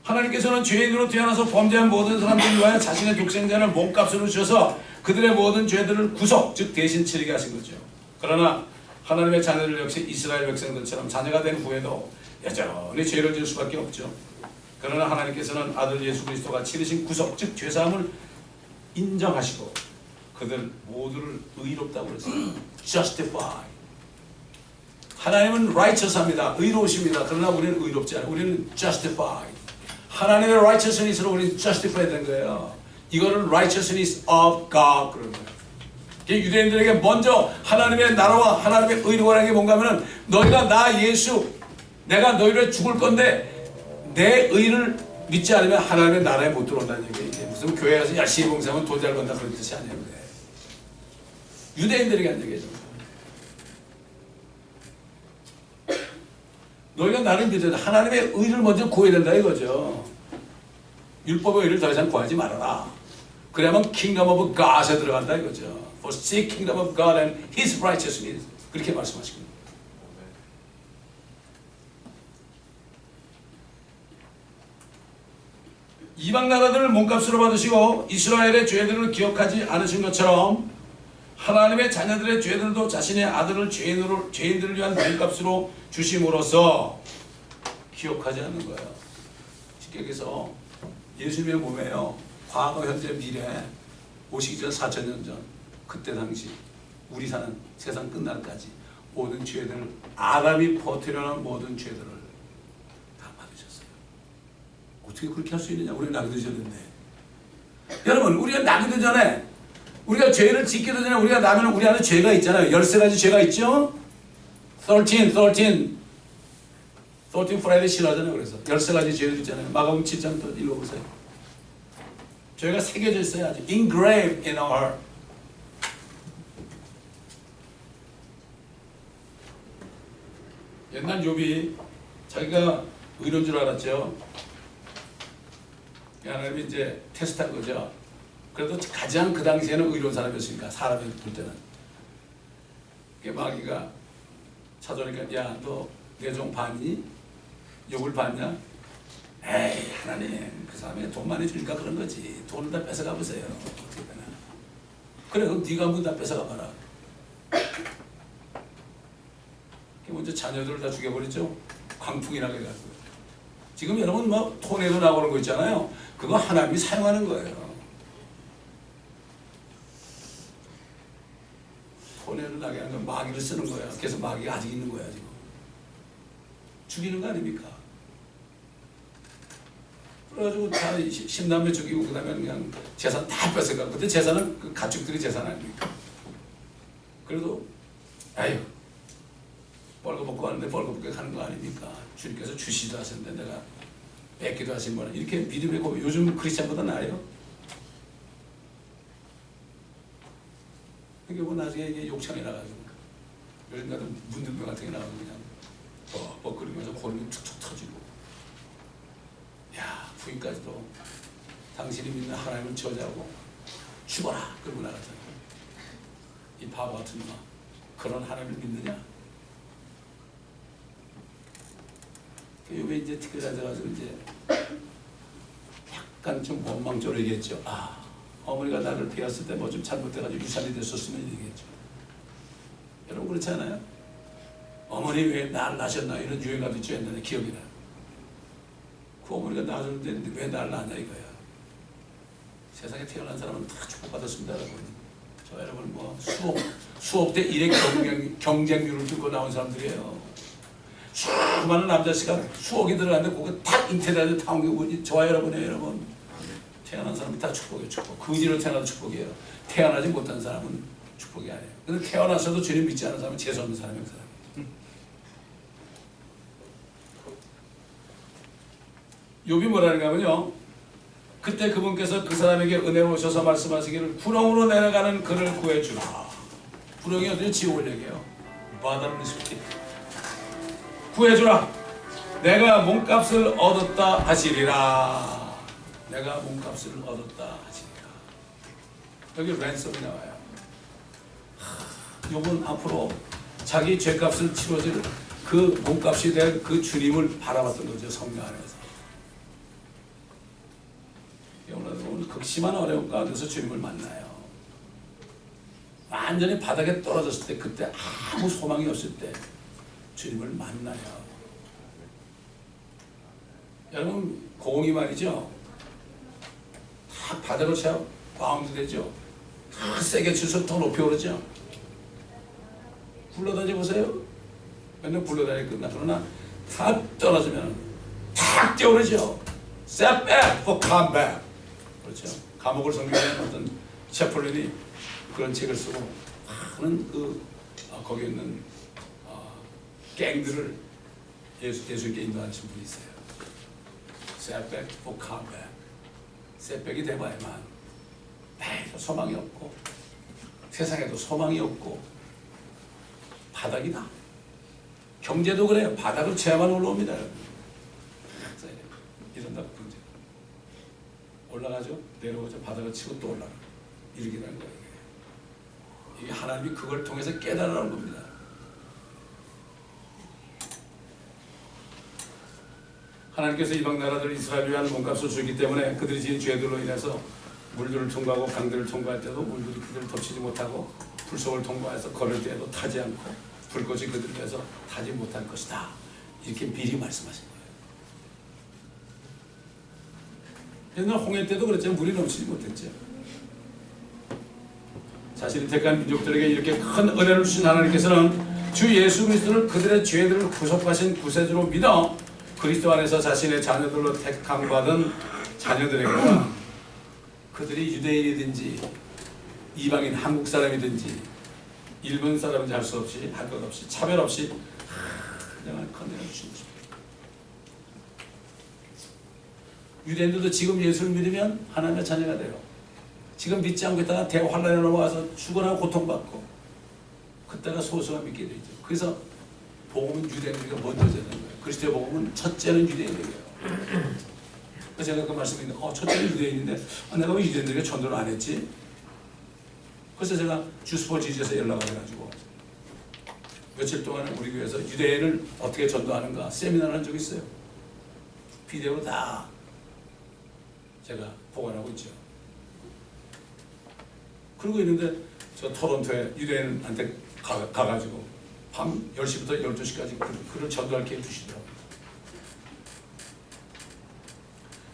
Speaker 1: 하나님께서는 죄인으로 태어나서 범죄한 모든 사람들 위하여 자신의 독생자를 몸값으로 주셔서 그들의 모든 죄들을 구속, 즉 대신 치르게 하신 거죠. 그러나 하나님의 자녀들 역시 이스라엘 백성들처럼 자녀가 된 후에도 여전히 죄를 지을 수밖에 없죠. 그러나 하나님께서는 아들 예수 그리스도가 치르신 구속, 즉 죄사함을 인정하시고 그들 모두를 의롭다고 그랬어요. Justify. 하나님은 righteous합니다. 의로우십니다. 그러나 우리는 의롭지 않아요. 우리는 justified. 하나님의 righteousness로 우리는 justify 된 거예요. 이거를 righteousness of God 그러는 거예요. 유대인들에게 먼저 하나님의 나라와 하나님의 의로라는 게 뭔가 하면은 너희가 나 예수 내가 너희를 죽을 건데 내 의를 믿지 않으면 하나님의 나라에 못 들어온다는 얘기예요. 무슨 교회 가서 열심히 봉사하면 돈 잘 번다 그런 뜻이 아니에요. 유대인들에게 한 얘기죠. 너희가 나를 믿어야 하나님의 의를 먼저 구해야 된다 이거죠. 율법의 의를 더 이상 구하지 말아라. 그래야만 kingdom of God에 들어간다 이거죠. For seek kingdom of God and His righteousness. 그렇게 말씀하시고 이방 나라들을 몸값으로 받으시고 이스라엘의 죄들을 기억하지 않으신 것처럼 하나님의 자녀들의 죄들도 자신의 아들을 죄인들을 위한 몸값으로 주심으로써 기억하지 않는 거예요. 쉽게 얘기해서 예수님의 몸에요. 과거, 현재, 미래 오시기 전 4,000년 전 그때 당시 우리 사는 세상 끝날까지 모든 죄들을 아담이 퍼뜨려놓은 모든 죄들을 다 받으셨어요. 어떻게 그렇게 할 수 있느냐? 우리가 나기도 전인데 여러분 우리가 나기도 전에 우리가 죄를 짓기도 전에 우리가 나면 우리 안에 죄가 있잖아요. 13가지 죄가 있죠? 13 프라이드 싫어하잖아요. 그래서 13가지 죄를 있잖아요. 마가복음 7장 또 읽어보세요. 죄가 새겨져 있어요. 아주 engraved in our heart. 옛날 욥이 자기가 의로운 줄 알았죠. 하나님이 이제 테스트한 거죠. 그래도 가장 그 당시에는 의로운 사람이었으니까 사람이 볼 때는 마귀가 찾아오니까 야 너 내 종 봤니? 욕을 봤냐? 에이 하나님 그 사람이 돈 많이 주니까 그런 거지. 돈을 다 뺏어가 보세요. 어떻게 되나? 그래 그럼 네가 한번 다 뺏어가 봐라. 먼저 자녀들을 다 죽여버렸죠. 광풍이라고 해가지고. 지금 여러분 뭐 토네도 나오는 거 있잖아요. 그거 하나님이 사용하는 거예요. 토네를 나게 하는 건 마귀를 쓰는 거야. 그래서 마귀가 아직 있는 거야 지금. 죽이는 거 아닙니까? 그래가지고 다 10남매 죽이고 그 다음에 그냥 재산 다 뺏어가고 그때 재산은 그 가축들이 재산 아닙니까? 그래도 아유 벌거벗고 하는데 벌거벗게 가는 거 아닙니까? 주님께서 주시도 하셨는데 내가 뺏기도 하신 분은 이렇게 믿음의 고백. 요즘 크리스찬보다 나아요. 이게 뭐 나중에 이게 욕창이 나가지고 요즘 같은 문둥병 같은 게 나가고 그냥 뻑뻑거리면서 고름이 툭툭 터지고 야 부인까지도 당신이 믿는 하나님을 저주하고 죽어라 그러고 나갔잖아. 이 바보 같은 놈아 그런 하나님을 믿느냐? 왜 이제 티끌 앉아가지고 이제 약간 좀 원망적으로 얘기했죠. 아 어머니가 나를 배웠을 때 뭐 좀 잘못돼가지고 유산이 됐었으면 얘기했죠. 여러분 그렇지 않아요? 어머니 왜 날 낳으셨나 이런 유행가도 있죠. 옛날에 기억이 나요. 그 어머니가 낳아줬는데 왜 날 낳냐 이거야. 세상에 태어난 사람은 다 축복받았습니다 여러분. 저 여러분 뭐 수억 대 1의 경쟁률을 두고 나온 사람들이에요. 수많은 남자씨가 수억이 들어갔는데 그거 딱 인테리어에 다 옮기고 저와 여러분이에요 여러분. 태어난 사람이 다 축복이에요. 축복. 거지로 태어나도 축복이에요. 태어나지 못한 사람은 축복이 아니에요. 근데 태어나서도 주님 믿지 않은 사람은 재수없는 사람이에요. 욥이 뭐라는가 하면요. 그때 그분께서 그 사람에게 은혜로우셔서 말씀하시기를 구렁으로 내려가는 그를 구해주라. 구렁이 어디요? 지옥을 얘기해요. 바다를 미스키 구해주라. 내가 몸값을 얻었다 하시리라. 내가 몸값을 얻었다 하시리라. 여기 랜섬이 나와요. 욥은 앞으로 자기 죄값을 치러줄 그 몸값이 될 그 주님을 바라봤던 거죠. 성령 안에서. 오늘 극심한 어려움 가운데서 주님을 만나요. 완전히 바닥에 떨어졌을 때 그때 아무 소망이 없을 때 주님을 만나요. 여러분 공이 말이죠. 다 바닥을 쳐요. 바운드 되죠. 다 세게 쳐서 더 높이 오르죠. 굴러다녀 보세요. 맨날 굴러다니기 끝나. 그러나 다 떨어지면 탁 뛰어오르죠. Step back for comeback. 그렇죠. 감옥을 섬기는 어떤 채플린이 그런 책을 쓰고 많은 거기 있는 갱들을 예수님께 인도하신 분이 있어요. Step back for comeback. setback이 돼봐야만 에이, 소망이 없고 세상에도 소망이 없고 바닥이다. 경제도 그래요. 바닥을 쳐야만 올라옵니다. 이런다고 경제 올라가죠. 내려오죠. 바닥을 치고 또 올라가. 이렇게 되는 거예요. 이게 하나님이 그걸 통해서 깨달으라는 겁니다. 하나님께서 이방 나라들 이스라엘을 위한 몸값을 주기 때문에 그들이 지은 죄들로 인해서 물들을 통과하고 강들을 통과할 때도 물들이 그들을 덮치지 못하고 불속을 통과해서 걸을 때에도 타지 않고 불꽃이 그들을 위해서 타지 못할 것이다. 이렇게 미리 말씀하신 거예요. 옛날 홍해 때도 그랬지만 물이 넘치지 못했죠. 자신이 택한 민족들에게 이렇게 큰 은혜를 주신 하나님께서는 주 예수 그리스도를 그들의 죄들을 구속하신 구세주로 믿어 그리스도 안에서 자신의 자녀들로 택함받은 자녀들에게는 그들이 유대인이든지 이방인 한국 사람이든지 일본 사람인지 할 수 없이 할 것 없이 차별 없이 그냥 큰 은혜를 주신 것입니다. 유대인들도 지금 예수를 믿으면 하나님의 자녀가 돼요. 지금 믿지 않고 있다가 대환란에 넘어와서 죽어나 고통받고 그때가 소수가 믿게 되죠. 그래서 복음은 유대인에게 먼저 되는 거예요. 그리스도의 복음은 첫째는 유대인에게요. 그래서 제가 그 말씀인데 첫째는 유대인인데 내가 왜 유대인들에게 전도를 안 했지? 그래서 제가 주스포지지에서 연락을 해가지고 며칠 동안 우리 교회에서 유대인을 어떻게 전도하는가 세미나를 한 적이 있어요. 비디오로 다 제가 보관하고 있죠. 그러고 있는데 저 토론토에 유대인한테 가가지고 밤 10시부터 12시까지 그를 전도할 기회 주시더라고요.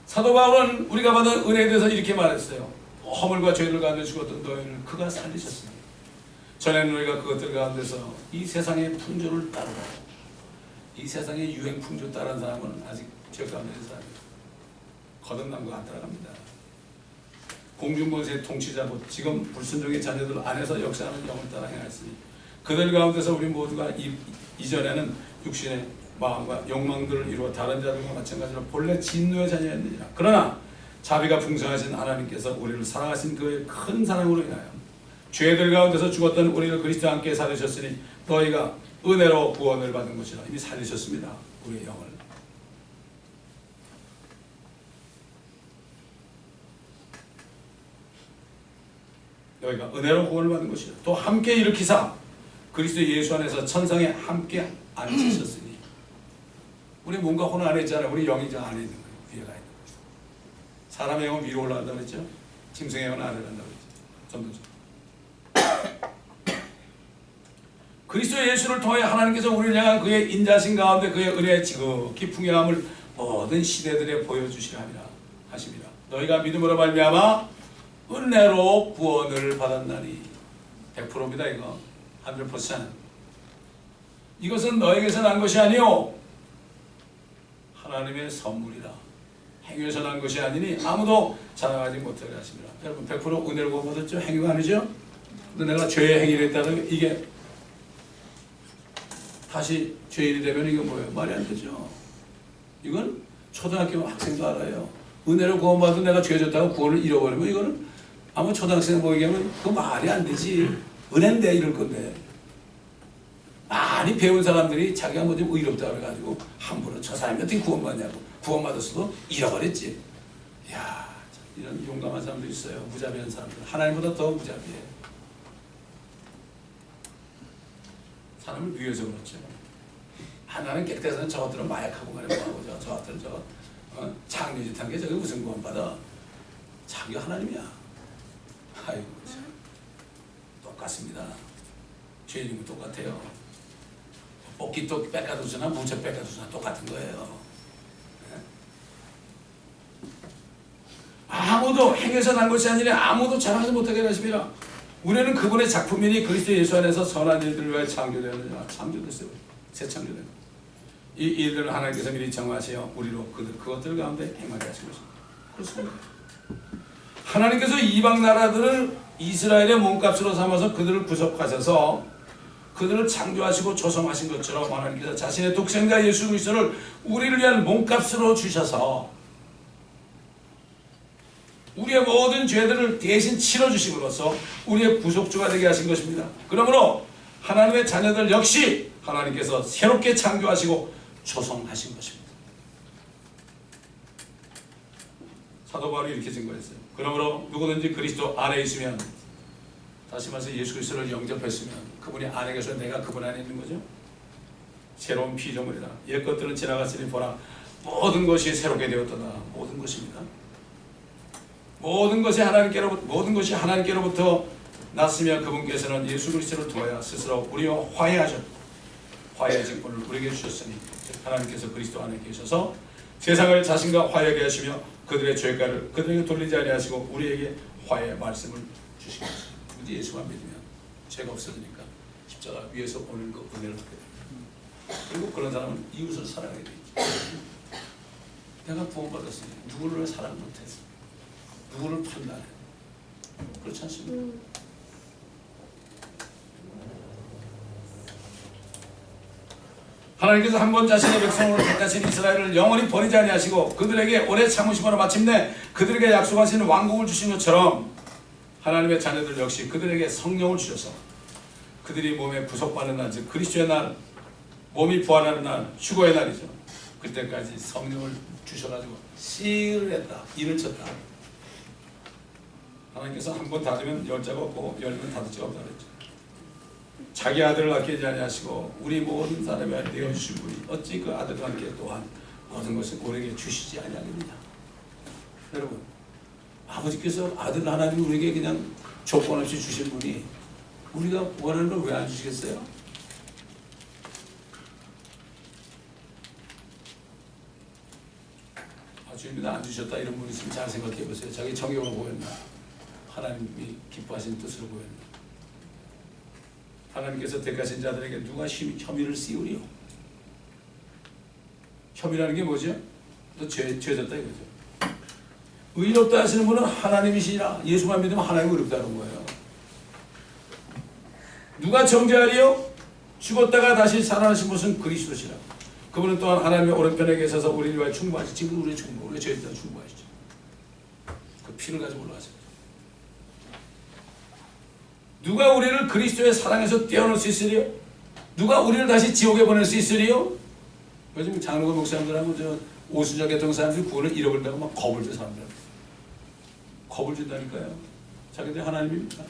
Speaker 1: 사도 바울은 우리가 받은 은혜에 대해서 이렇게 말했어요. 허물과 죄를 가운데 죽었던 너희를 그가 살리셨습니다. 전에는 너희가 그것들 가운데서 이 세상의 풍조를 따르고 이 세상의 유행 풍조 따르는 사람은 아직 저 가운데 있는 사람이에요. 거듭난 거 안 따라갑니다. 공중권세의 통치자 곧 지금 불순종의 자녀들 안에서 역사하는 영을 따라 행하였으니 그들 가운데서 우리 모두가 이전에는 육신의 마음과 욕망들을 이루어 다른 자들과 마찬가지로 본래 진노의 자녀였느니라. 그러나 자비가 풍성하신 하나님께서 우리를 사랑하신 그의 큰 사랑으로 인하여 죄들 가운데서 죽었던 우리를 그리스도와 함께 살리셨으니 너희가 은혜로 구원을 받은 것이라. 이미 살리셨습니다. 우리의 영을. 너희가 은혜로 구원을 받은 것이라. 또 함께 일으키사 그리스도 예수 안에서 천상에 함께 앉히셨으니 우리 몸과 혼 안에 있잖아요. 우리 영이 저 안에 있는 거예요. 위에 가 있는 거예요. 사람의 영은 위로 올라간다고 그랬죠. 짐승의 영은 아래로 간다고 그랬죠. 그리스도 예수를 통해 하나님께서 우리를 향한 그의 인자신 가운데 그의 은혜의 지극히 풍요함을 모든 시대들에 보여주시라 하십니다. 너희가 믿음으로 말미암아 은혜로 구원을 받았나니 100%입니다. 이거 100%. 이것은 너에게서 난 것이 아니요 하나님의 선물이라. 행위에서 난 것이 아니니 아무도 자랑하지 못하게 하십니다. 여러분 100% 은혜를 구원받았죠? 행위가 아니죠? 근데 내가 죄의 행위를 했다는 이게 다시 죄인이 되면 이게 뭐예요? 말이 안 되죠. 이건 초등학교 학생도 알아요. 은혜를 구원받은 내가 죄 졌다고 구원을 잃어버리면 이거는 아마 초등학생 보기에는 그거 말이 안 되지. 은혜인데 이럴 건데. 많이 배운 사람들이 자기가 뭐 좀 의롭다 그래가지고 함부로 저 사람이 어떻게 구원받냐고. 구원받았어도 잃어버렸지. 이야, 이런 용감한 사람들이 있어요. 무자비한 사람들. 하나님보다 더 무자비해. 사람을 위해서 그렇죠. 나는 깨끗해서 저것들은 마약하고 말이야 뭐하고 저것들은 창조짓한 게 저게 무슨 구원받아. 자기가 하나님이야. 아이고 참 똑같습니다. 죄인이고 똑같아요. 뽑기 또 뺏가두거나 무죄 뺏가두거나 똑같은 거예요. 네? 아무도 행해서 난 것이 아니라 아무도 자랑하지 못하게 하십니다. 우리는 그분의 작품이니 그리스도 예수 안에서 선한 일들을 위해 창조되었느냐. 창조됐어요. 새 창조된 이 일들을 하나님께서 미리 정하시어 우리로 그것들 가운데 행하게 하신 것입니다. 그렇습니다. 하나님께서 이방 나라들을 이스라엘의 몸값으로 삼아서 그들을 구속하셔서 그들을 창조하시고 조성하신 것처럼 하나님께서 자신의 독생자 예수 그리스도를 우리를 위한 몸값으로 주셔서 우리의 모든 죄들을 대신 치러주심으로써 우리의 구속주가 되게 하신 것입니다. 그러므로 하나님의 자녀들 역시 하나님께서 새롭게 창조하시고 조성하신 것입니다. 사도 바울이 이렇게 증거했어요. 그러므로 누구든지 그리스도 안에 있으면, 다시 말해서 예수 그리스도를 영접했으면 그분이 안에 계셔 내가 그분 안에 있는 거죠. 새로운 피조물이다. 옛 것들은 지나갔으니 보라 모든 것이 새롭게 되었도다. 모든 것입니다. 모든 것이 하나님께로부터 났으며 그분께서는 예수 그리스도를 통하여 스스로 우리와 화해하셨고 화해의 증권을 우리에게 주셨으니 하나님께서 그리스도 안에 계셔서 세상을 자신과 화해하게 하시며 그들의 죄가를 그들에게 돌리지 아니하시고 우리에게 화해의 말씀을 주신 것입니다. 예수만 믿으면 죄가 없어지니까 십자가 위에서 오는 그 은혜를 받게 됩니다. 그리고 그런 사람은 이웃을 사랑해야 되지. 내가 구원받았으니 누구를 사랑 못해서 누구를 판단해. 그렇지 않습니까? 하나님께서 한 번 자신의 백성으로 택하신 이스라엘을 영원히 버리지 아니하시고 그들에게 오래 참으심으로 마침내 그들에게 약속하신 왕국을 주신 것처럼 하나님의 자녀들 역시 그들에게 성령을 주셔서 그들이 몸에 구속받는 날, 즉 그리스도의 날, 몸이 부활하는 날, 휴거의 날이죠. 그때까지 성령을 주셔가지고 씨를 했다, 일을 쳤다. 하나님께서 한 번 닫으면 열 자가 없고 열면 닫을 자가 없다 그랬죠. 자기 아들을 아끼지 아니하시고 우리 모든 사람을 내어주신 분이 어찌 그 아들과 함께 또한 모든 것을 우리에게 주시지 아니하겠느냐. 여러분, 아버지께서 아들 하나님 우리에게 그냥 조건 없이 주신 분이 우리가 원하는 걸 왜 안 주시겠어요? 주님이 안 주셨다 이런 분 있으면 잘 생각해 보세요. 자기 정욕으로 보였나? 하나님이 기뻐하신 뜻으로 보였나? 하나님께서 택하신 자들에게 누가 혐의를 씌우리요? 혐의라는 게 뭐죠? 너 죄졌다 이거죠. 의롭다 하시는 분은 하나님이시라. 예수만 믿으면 하나님이 의롭다는 거예요. 누가 정죄하리요? 죽었다가 다시 살아나신 분은 그리스도시라. 그분은 또한 하나님의 오른편에 계셔서 우리를 위하여 충고하시죠. 지금 우리의 충고, 우리의 죄에 대한 충고하시죠. 그 피를 가지고 올라가세요. 누가 우리를 그리스도의 사랑에서 떼어놓을 수 있으리요? 누가 우리를 다시 지옥에 보낼 수 있으리요? 요즘 장로교 목사님들하고 저 오순절 계통 사람들이 구원을 잃어버린다고 막 겁을 줘 사람들. 겁을 준다니까요. 자기들이 하나님입니까?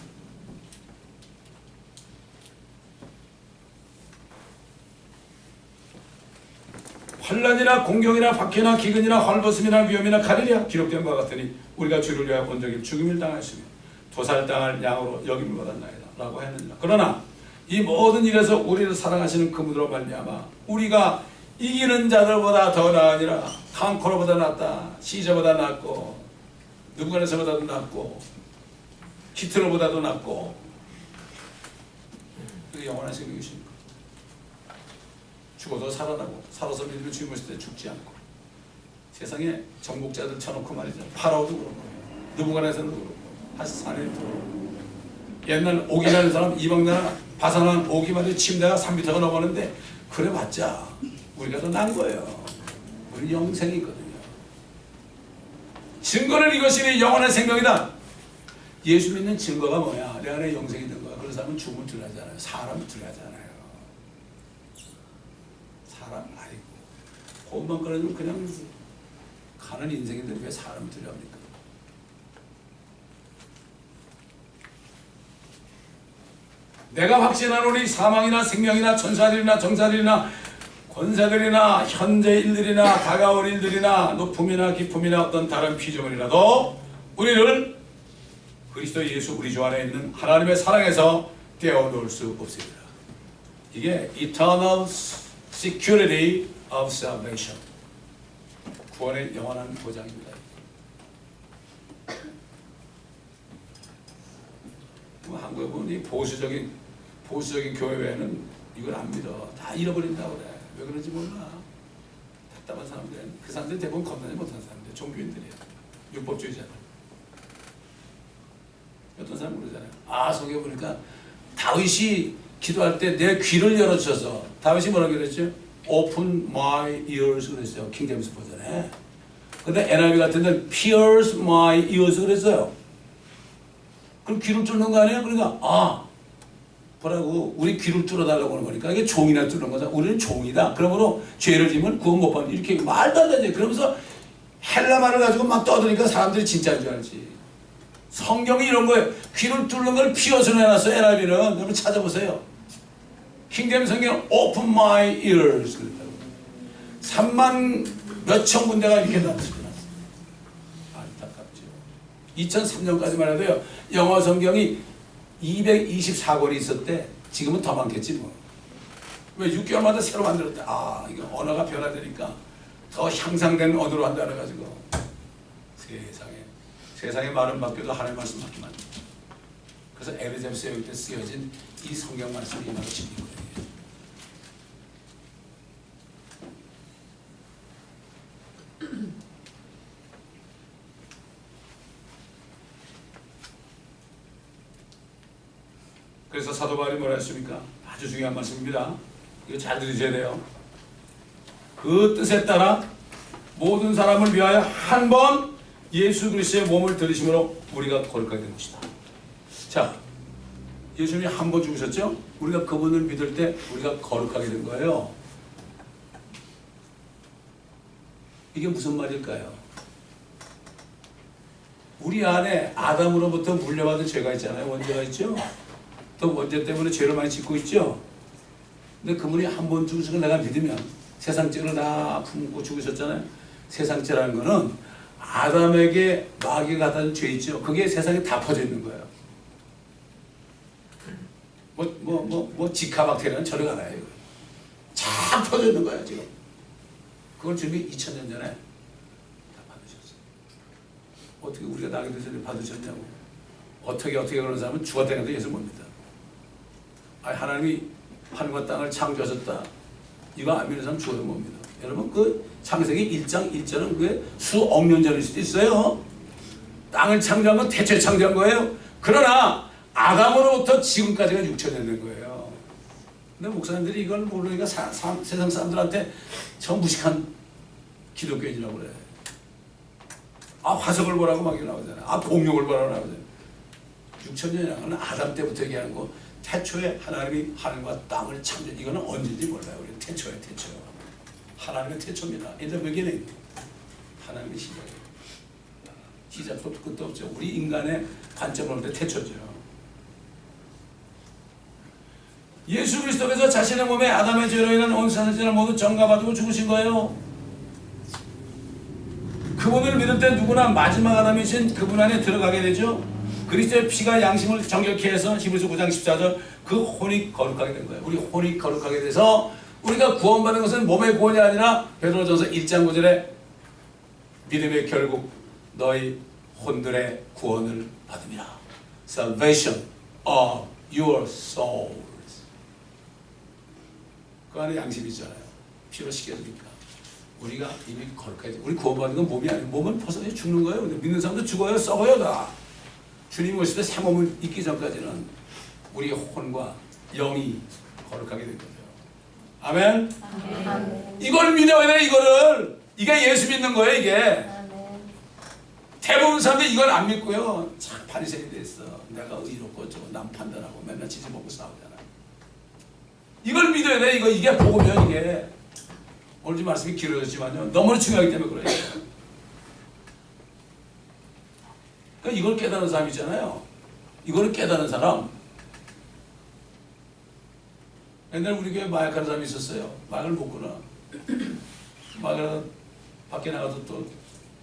Speaker 1: 환난이나 공경이나 박해나 기근이나 헐벗음이나 위험이나 칼이랴 기록된 바와 같으니 우리가 주를 위하여 본 적이 죽음을 당하시며 도살당할 양으로 여김을 받았나이다 라고 했느니라. 그러나 이 모든 일에서 우리를 사랑하시는 그분으로 말미암아 우리가 이기는 자들보다 더 나으니라. 칸코로보다 낫다. 시저보다 낫고 느부갓네살보다도 낫고 히틀러보다도 낫고. 그게 영원한 생명이십니까? 죽어도 살아나고 살아서 믿으면 주님 오실 때 죽지 않고. 세상에 정복자들 쳐놓고 말이죠. 파라오도 그렇고 느부갓네살도 그렇고 하사네도 그렇고. 옛날 옥이라는 사람 이방나라 바산한 옥이 말이죠. 침대가 3m가 넘었는데 그래봤자 우리가 더 난 거예요. 우리 영생이 있거든요. 증거는 이것이니 영원한 생명이다. 예수 믿는 증거가 뭐야? 내 안에 영생이 있는 거야. 그런 사람은 죽음을 두려워하잖아요. 사람을 두려워하잖아요. 사람 아니고 호흡만 끊어주면 그냥 가는 인생인데 왜 사람을 두려워합니까? 내가 확신하노니 사망이나 생명이나 천사들이나 정사들이나 권사들이나 현재 일들이나 다가올 일들이나 높음이나 기쁨이나 어떤 다른 피조물이라도 우리를 그리스도 예수 우리 주 안에 있는 하나님의 사랑에서 떼어놓을 수 없습니다. 이게 eternal security of salvation, 구원의 영원한 보장입니다. 한국에 보면 이 보수적인 교회 외에는
Speaker 2: 이걸 안 믿어. 다 잃어버린다고 그래. 왜 그런지 몰라. 답답한 사람들. 그 사람들 대부분 겁나지 못하는 사람들. 종교인들이야. 율법주의자들. 어떤 사람 모르잖아요. 성경에 보니까 다윗이 기도할 때 내 귀를 열어주셔서, 다윗이 뭐라고 그랬죠? Open my ears 그랬어요. 킹제임스 버전에. 근데 NIV 같은 데는 pierce my ears 그랬어요. 그럼 귀를 뚫는 거 아니에요? 그러니까 뭐라고 우리 귀를 뚫어달라고 하는 거니까 이게 종이나 뚫는 거죠. 우리는 종이다. 그러므로 죄를 지면 구원 못 받는 이렇게 말도 안 되지. 그러면서 헬라말을 가지고 막 떠드니까 사람들이 진짜인 줄 알지. 성경이 이런 거예요. 귀를 뚫는 걸 피어서 내놨어요. NIV는. 여러분 찾아보세요. 킹제임스 성경 Open my ears 그랬다고. 3만 몇천 군데가 이렇게 나왔어요. 안타깝죠. 2003년까지만 해도요. 영어 성경이 224권이 있었대. 지금은 더 많겠지 뭐. 왜 6개월마다 새로 만들었대. 이거 언어가 변화되니까 더 향상된 언어로 한다 그래가지고. 세상에 말은 바뀌어도 하나님 말씀 바뀌면 안 돼. 그래서 에베소서 세울 때 쓰여진 이 성경 말씀이 바로 진리인 거예요. 그래서 사도 바울이 뭐라 했습니까? 아주 중요한 말씀입니다. 이거 잘 들으셔야 돼요. 그 뜻에 따라 모든 사람을 위하여 한 번 예수 그리스도의 몸을 들이심으로 우리가 거룩하게 된 것이다. 자, 예수님이 한 번 죽으셨죠? 우리가 그분을 믿을 때 우리가 거룩하게 된 거예요. 이게 무슨 말일까요? 우리 안에 아담으로부터 물려받은 죄가 있잖아요. 원죄가 있죠? 또 원죄 때문에 죄를 많이 짓고 있죠? 근데 그분이 한 번 죽으신 걸 내가 믿으면 세상 죄를 다 품고 죽으셨잖아요. 세상 죄라는 거는 아담에게 마귀가 갖다 준 죄 있죠? 그게 세상에 다 퍼져 있는 거예요. 지카박테리아는 저리 가나요? 쫙 퍼져 있는 거예요, 지금. 그걸 주님이 2000년 전에 다 받으셨어요. 어떻게 우리가 나게 되기 전에 받으셨냐고. 어떻게 그런 사람은 죽었다는 예수 못 믿어. 하나님이 하늘과 땅을 창조하셨다. 이거 안 믿는 사람 죽어도 못 믿어. 여러분 그 창세기 1장 1절은 그게 수억 년 전일 수도 있어요. 땅을 창조한 건 태초에 창조한 거예요. 그러나 아담으로부터 지금까지가 6000년 된 거예요. 근데 목사님들이 이걸 모르니까 세상 사람들한테 저 무식한 기독교인이라고 그래. 화석을 보라고 막 나오잖아. 공룡을 보라고 나오잖아. 6000년이라는 건 아담 때부터 얘기하는 거. 태초에 하나님이 하늘과 땅을 창조. 이거는 언제인지 몰라요. 우리 태초. 하나님의 태초입니다. In the beginning. 하나님의 시작이에요. 시작도 끝도 없죠. 우리 인간의 관점으로 볼 때 태초죠. 예수 그리스도께서 자신의 몸에 아담의 죄로 인한 온 세상의 죄를 모두 전가받고 죽으신 거예요. 그분을 믿을 때 누구나 마지막 아담이신 그분 안에 들어가게 되죠. 그리스도의 피가 양심을 정결케 해서 히브리서 9장 14절 그 혼이 거룩하게 된 거예요. 우리 혼이 거룩하게 돼서 우리가 구원받는 것은 몸의 구원이 아니라 베드로전서 1장 9절에 믿음의 결국 너희 혼들의 구원을 받음이라. Salvation of your souls. 그 안에 양심이 있잖아요. 피로 씻겨주니까. 우리가 이미 거룩하게 우리 구원받는 건 몸이 아니에요. 몸은 벗어져 죽는 거예요. 근데 믿는 사람도 죽어요. 썩어요 다. 주님 오실 때 새 몸을 입기 전까지는 우리 혼과 영이 거룩하게 된 거죠. 아멘? 아멘. 이걸 믿어야 돼. 이게 예수 믿는 거예요. 이게. 아멘. 대부분 사람들이 이걸 안 믿고요. 참 바리새인이 됐어. 내가 의롭고 저거 남 판단하고 맨날 지지 먹고 싸우잖아. 이걸 믿어야 돼. 이게 복음이야. 이게. 오늘 좀 말씀이 길어졌지만요. 너무 중요하기 때문에 그래요. 그러니까 이걸 깨달은 사람 있잖아요. 이거를 깨달은 사람. 옛날 우리 교회에 마약하는 사람이 있었어요. 마약을 못 끊어. 마약을 밖에 나가서 또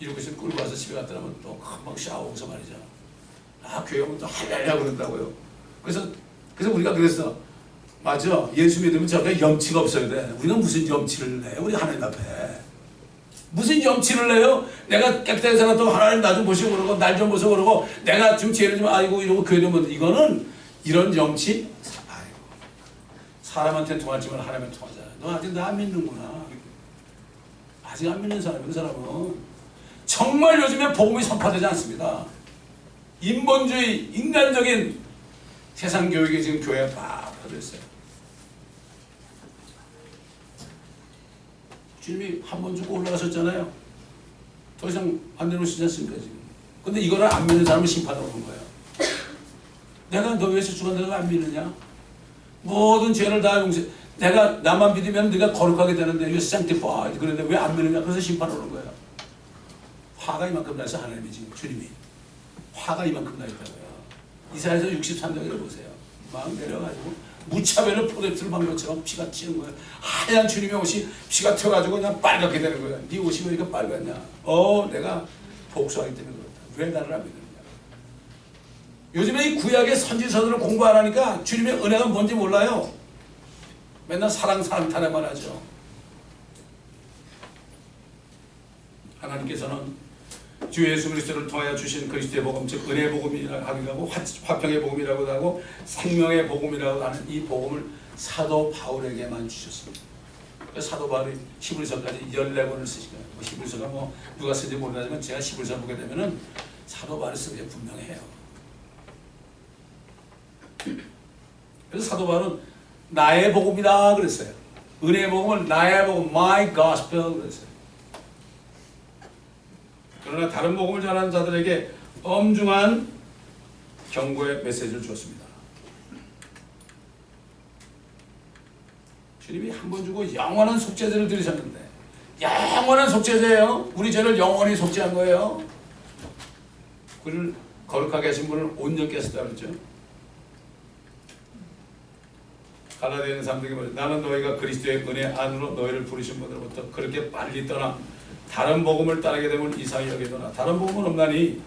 Speaker 2: 이러고 있으면 끌고 와서 집에 갔다 오면 또 금방 샤워하고서 말이죠. 교회 오면 또 할렐루야 그런다고요. 그래서 우리가 그랬어. 맞아. 예수 믿으면 저게 염치가 없어야 돼. 우리가 무슨 염치를 내요? 우리 하나님 앞에. 무슨 염치를 내요? 내가 깨끗하게 살았다고 하나님 나 좀 보시고 그러고 날 좀 보시고 그러고 내가 좀 죄를 좀 아이고 이러고 교회 좀 이거는 이런 염치 사람한테 통하지만 하나님한테 통하잖아. 너 아직 나 안 믿는구나. 아직 안 믿는 사람이 그 사람은 정말 요즘에 복음이 선포되지 않습니다. 인본주의, 인간적인 세상 교육이 지금 교회에 팍 퍼져있어요. 주님이 한 번 주고 올라가셨잖아요. 더 이상 안 내놓으시지 않습니까 지금. 근데 이거를 안 믿는 사람은 심판하러 오는 거예요. 내가 너 위해서 죽었는데 너 안 믿느냐? 모든 죄를 다 용서. 내가 나만 믿으면 네가 거룩하게 되는데 you sanctified. 그런데 왜 안 믿느냐? 그래서 심판하러 오는 거예요. 화가 이만큼 나서 하나님이 지금 주님이 화가 이만큼 나 있다고요. 이사야서 63장을 보세요. 막 내려가지고 무차별로 포도잎을 막 것처럼 피가 튀는 거예요. 하얀 주님의 옷이 피가 튀어가지고 그냥 빨갛게 되는 거예요. 네 옷이 왜 이렇게 빨갛냐? 내가 복수하기 때문에 그렇다. 왜 나를 안 믿느냐? 요즘에 이 구약의 선지서들을 공부 안 하니까 주님의 은혜가 뭔지 몰라요. 맨날 사랑 타령만 하죠. 하나님께서는 주 예수 그리스도를 통하여 주신 그리스도의 복음, 즉 은혜의 복음이라고 하고 화평의 복음이라고 하고 생명의 복음이라고 하는 이 복음을 사도 바울에게만 주셨습니다. 그래서 사도 바울이 히브리서까지 14권을 쓰시거든요. 히브리서가 누가 쓰는지 모르지만 제가 히브리서 보게 되면은 사도 바울이 쓴 게 분명해요. 그래서 사도 바울은 나의 복음이다 그랬어요. 은혜의 복음을 나의 복음, my gospel 그랬어요. 그러나 다른 복음을 전하는 자들에게 엄중한 경고의 메시지를 주었습니다. 주님이 한 번 주고 영원한 속죄제를 드리셨는데, 영원한 속죄제예요. 우리 죄를 영원히 속죄한 거예요. 그를 거룩하게 하신 분을 온전케 하셨다 그랬죠. 갈라디아에 있는 사람들에게 말해요. 나는 너희가 그리스도의 은혜 안으로 너희를 부르신 분으로부터 그렇게 빨리 떠나 다른 복음을 따르게 되면 이상히 여기거나 다른 복음은 없나니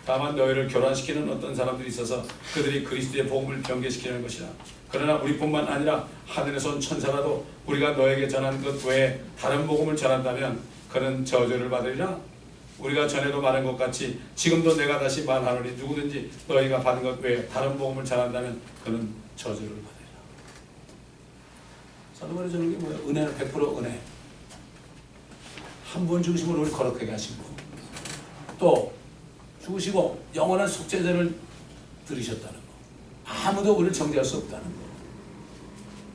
Speaker 2: 다만 너희를 교란시키는 어떤 사람들이 있어서 그들이 그리스도의 복음을 변개시키는 것이라. 그러나 우리뿐만 아니라 하늘에서 온 천사라도 우리가 너에게 전한 것 외에 다른 복음을 전한다면 그는 저주를 받으리라. 우리가 전에도 말한 것 같이 지금도 내가 다시 말하노니 누구든지 너희가 받은 것 외에 다른 복음을 전한다면 그는 저주를 받으리라. 사도 바울이 전하는 게 뭐예요? 은혜는 100% 은혜. 한 번 죽으심으로 우리 거룩하게 하시고 또 죽으시고 영원한 속죄제를 들으셨다는 거. 아무도 우리를 정죄할 수 없다는 거.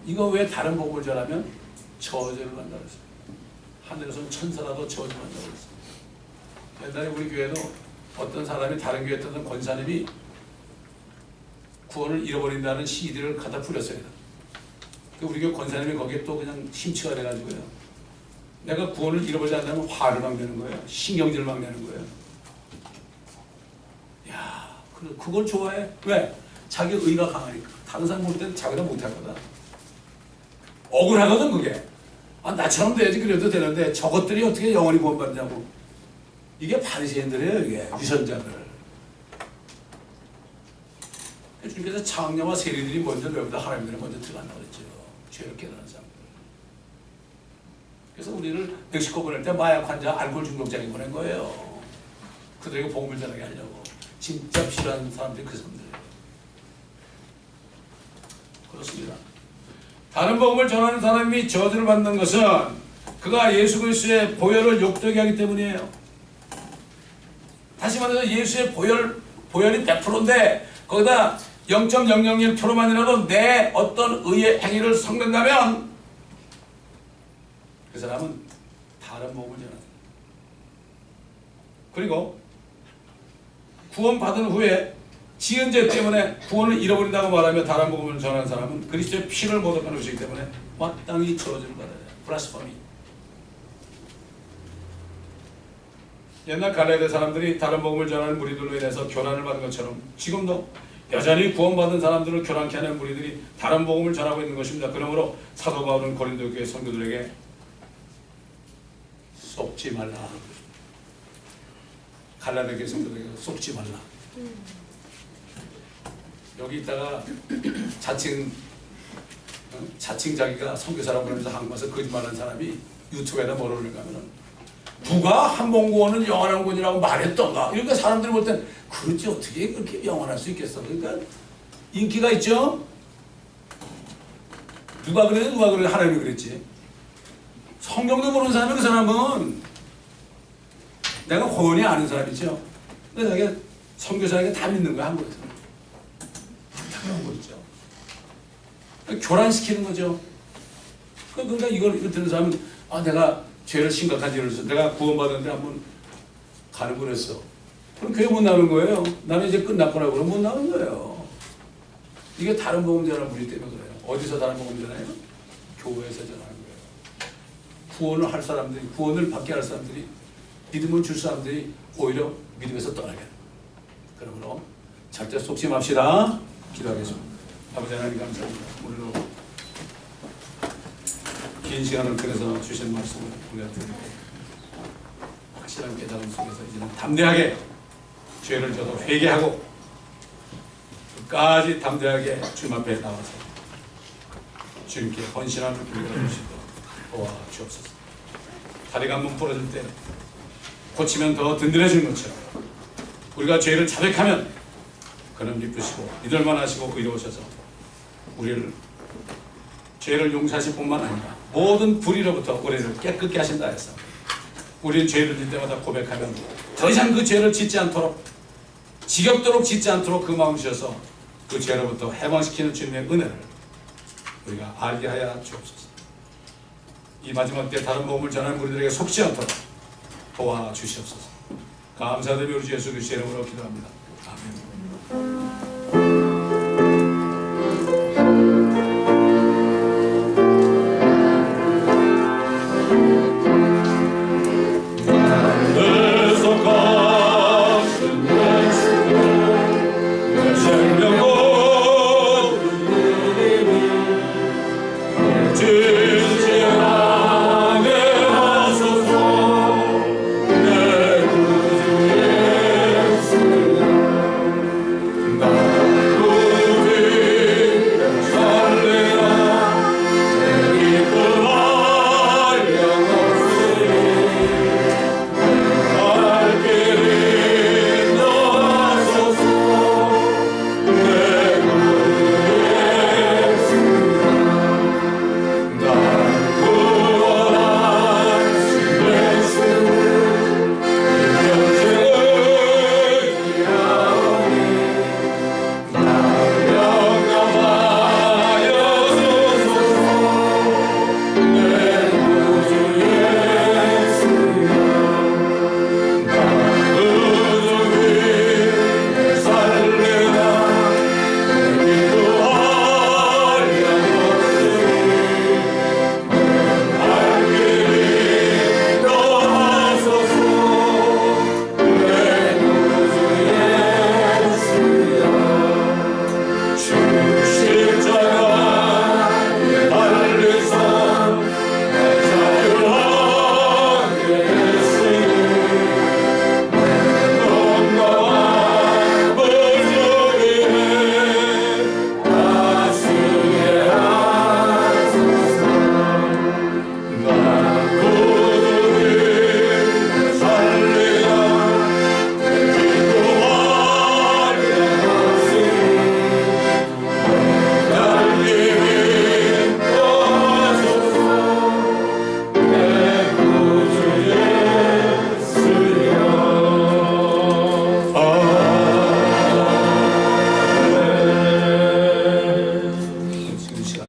Speaker 2: 이거 왜 다른 복음을 전하면 저주를 받는다고 했어요. 하늘에서는 천사라도 저주받는다고 했어요. 옛날에 우리 교회도 어떤 사람이 다른 교회에 있던 권사님이 구원을 잃어버린다는 CD를 갖다 뿌렸어요. 우리 교회 권사님이 거기에 또 그냥 심취가 돼가지고요. 내가 구원을 잃어버리지 않는다면 화를 막 내는 거예요. 신경질을 막 내는 거예요. 야, 그걸 좋아해? 왜? 자기 의가 강하니까. 다른 사람 볼 때는 자기가 못하거든. 억울하거든 그게. 나처럼 돼야지 그래도 되는데 저것들이 어떻게 영원히 구원받냐고. 이게 바리새인들이에요. 이게 위선자들. 주님께서 창녀와 세리들이 먼저 너희보다 하나님들이 먼저 들어간다고 그랬죠. 죄를 깨달은 사람. 그래서 우리를 멕시코 보낼 때 마약 환자, 알코올 중독자에게 보낸 거예요. 그들에게 복음을 전하게 하려고. 진짜 필요한 사람들이 그 사람들이에요. 그렇습니다. 다른 복음을 전하는 사람이 저주를 받는 것은 그가 예수 그리스도의 보혈을 욕되게 하기 때문이에요. 다시 말해서 예수의 보혈이 100%인데 거기다 0.001%만이라도 내 어떤 의의 행위를 섞는다면 그 사람은 다른 복음을 전한다. 그리고 구원받은 후에 지은 죄 때문에 구원을 잃어버린다고 말하며 다른 복음을 전하는 사람은 그리스도의 피를 모독하는 것이기 때문에 마땅히 저주를 받아야 돼요. 블라스퍼미. 옛날 갈라디아 사람들이 다른 복음을 전하는 무리들로 인해서 교란을 받은 것처럼 지금도 여전히 구원받은 사람들을 교란케 하는 무리들이 다른 복음을 전하고 있는 것입니다. 그러므로 사도 바울은 고린도 교회 성도들에게 속지 말라. 갈라디아 교회 성도들에게 속지 말라. 여기 있다가 자칭 자기가 선교사라고 그러면서 한국에서 거짓말하는 사람이 유튜브에다 뭐라 그러는가 하면은 누가 한봉구원은 영원한 구원이라고 말했던가. 그러니까 사람들이 볼 땐 그렇지 어떻게 그렇게 영원할 수 있겠어. 그러니까 인기가 있죠. 누가 그래? 하나님이 그랬지. 성경도 모르는 사람이 그 사람은 내가 훤히 아는 사람이죠. 근데 자기가 선교사에게 다 믿는 거야, 한국에서. 다 그런 거 있죠. 교란시키는 거죠. 그러니까 이걸 듣는 사람은 내가 죄를 심각한 죄를 했어. 내가 구원받았는데 한번 가는 거랬어. 그럼 교회 못 나오는 거예요. 나는 이제 끝났구나 그러면 못 나오는 거예요. 이게 다른 복음 전하는 분이 때문에 그래요. 어디서 다른 복음 전해요? 교회에서 전하는 거예요. 구원을 할 사람들이, 구원을 받게 할 사람들이, 믿음을 줄 사람들이 오히려 믿음에서 떠나게 돼요. 그러므로 절대 속지 맙시다. 기도하겠습니다. 아버지 하나님 감사합니다. 오늘도 긴 시간을 그래서 주신 말씀을 우리가 듣고 확실한 깨달음 속에서 이제는 담대하게 죄를 져도 회개하고 끝까지 담대하게 주님 앞에 나와서 주님께 헌신하는 우리가 주시고 도와 주옵소서. 다리가 한번 부러질 때 고치면 더 든든해지는 것처럼 우리가 죄를 자백하면 그는 미쁘시고 믿을만 하시고 의로우셔서 우리를 죄를 용서하실 뿐만 아니라 모든 불의로부터 우리를 깨끗게 하신다 해서 우리는 죄를 질 때마다 고백하면 더 이상 그 죄를 짓지 않도록 지겹도록 짓지 않도록 그 마음 주셔서 그 죄로부터 해방시키는 주님의 은혜를 우리가 알게 하여 주옵소서. 이 마지막 때 다른 복음을 전하는 우리들에게 속지 않도록 도와주시옵소서. 감사드리며 우리 주 예수 그리스도의 이름으로 기도합니다. 아멘.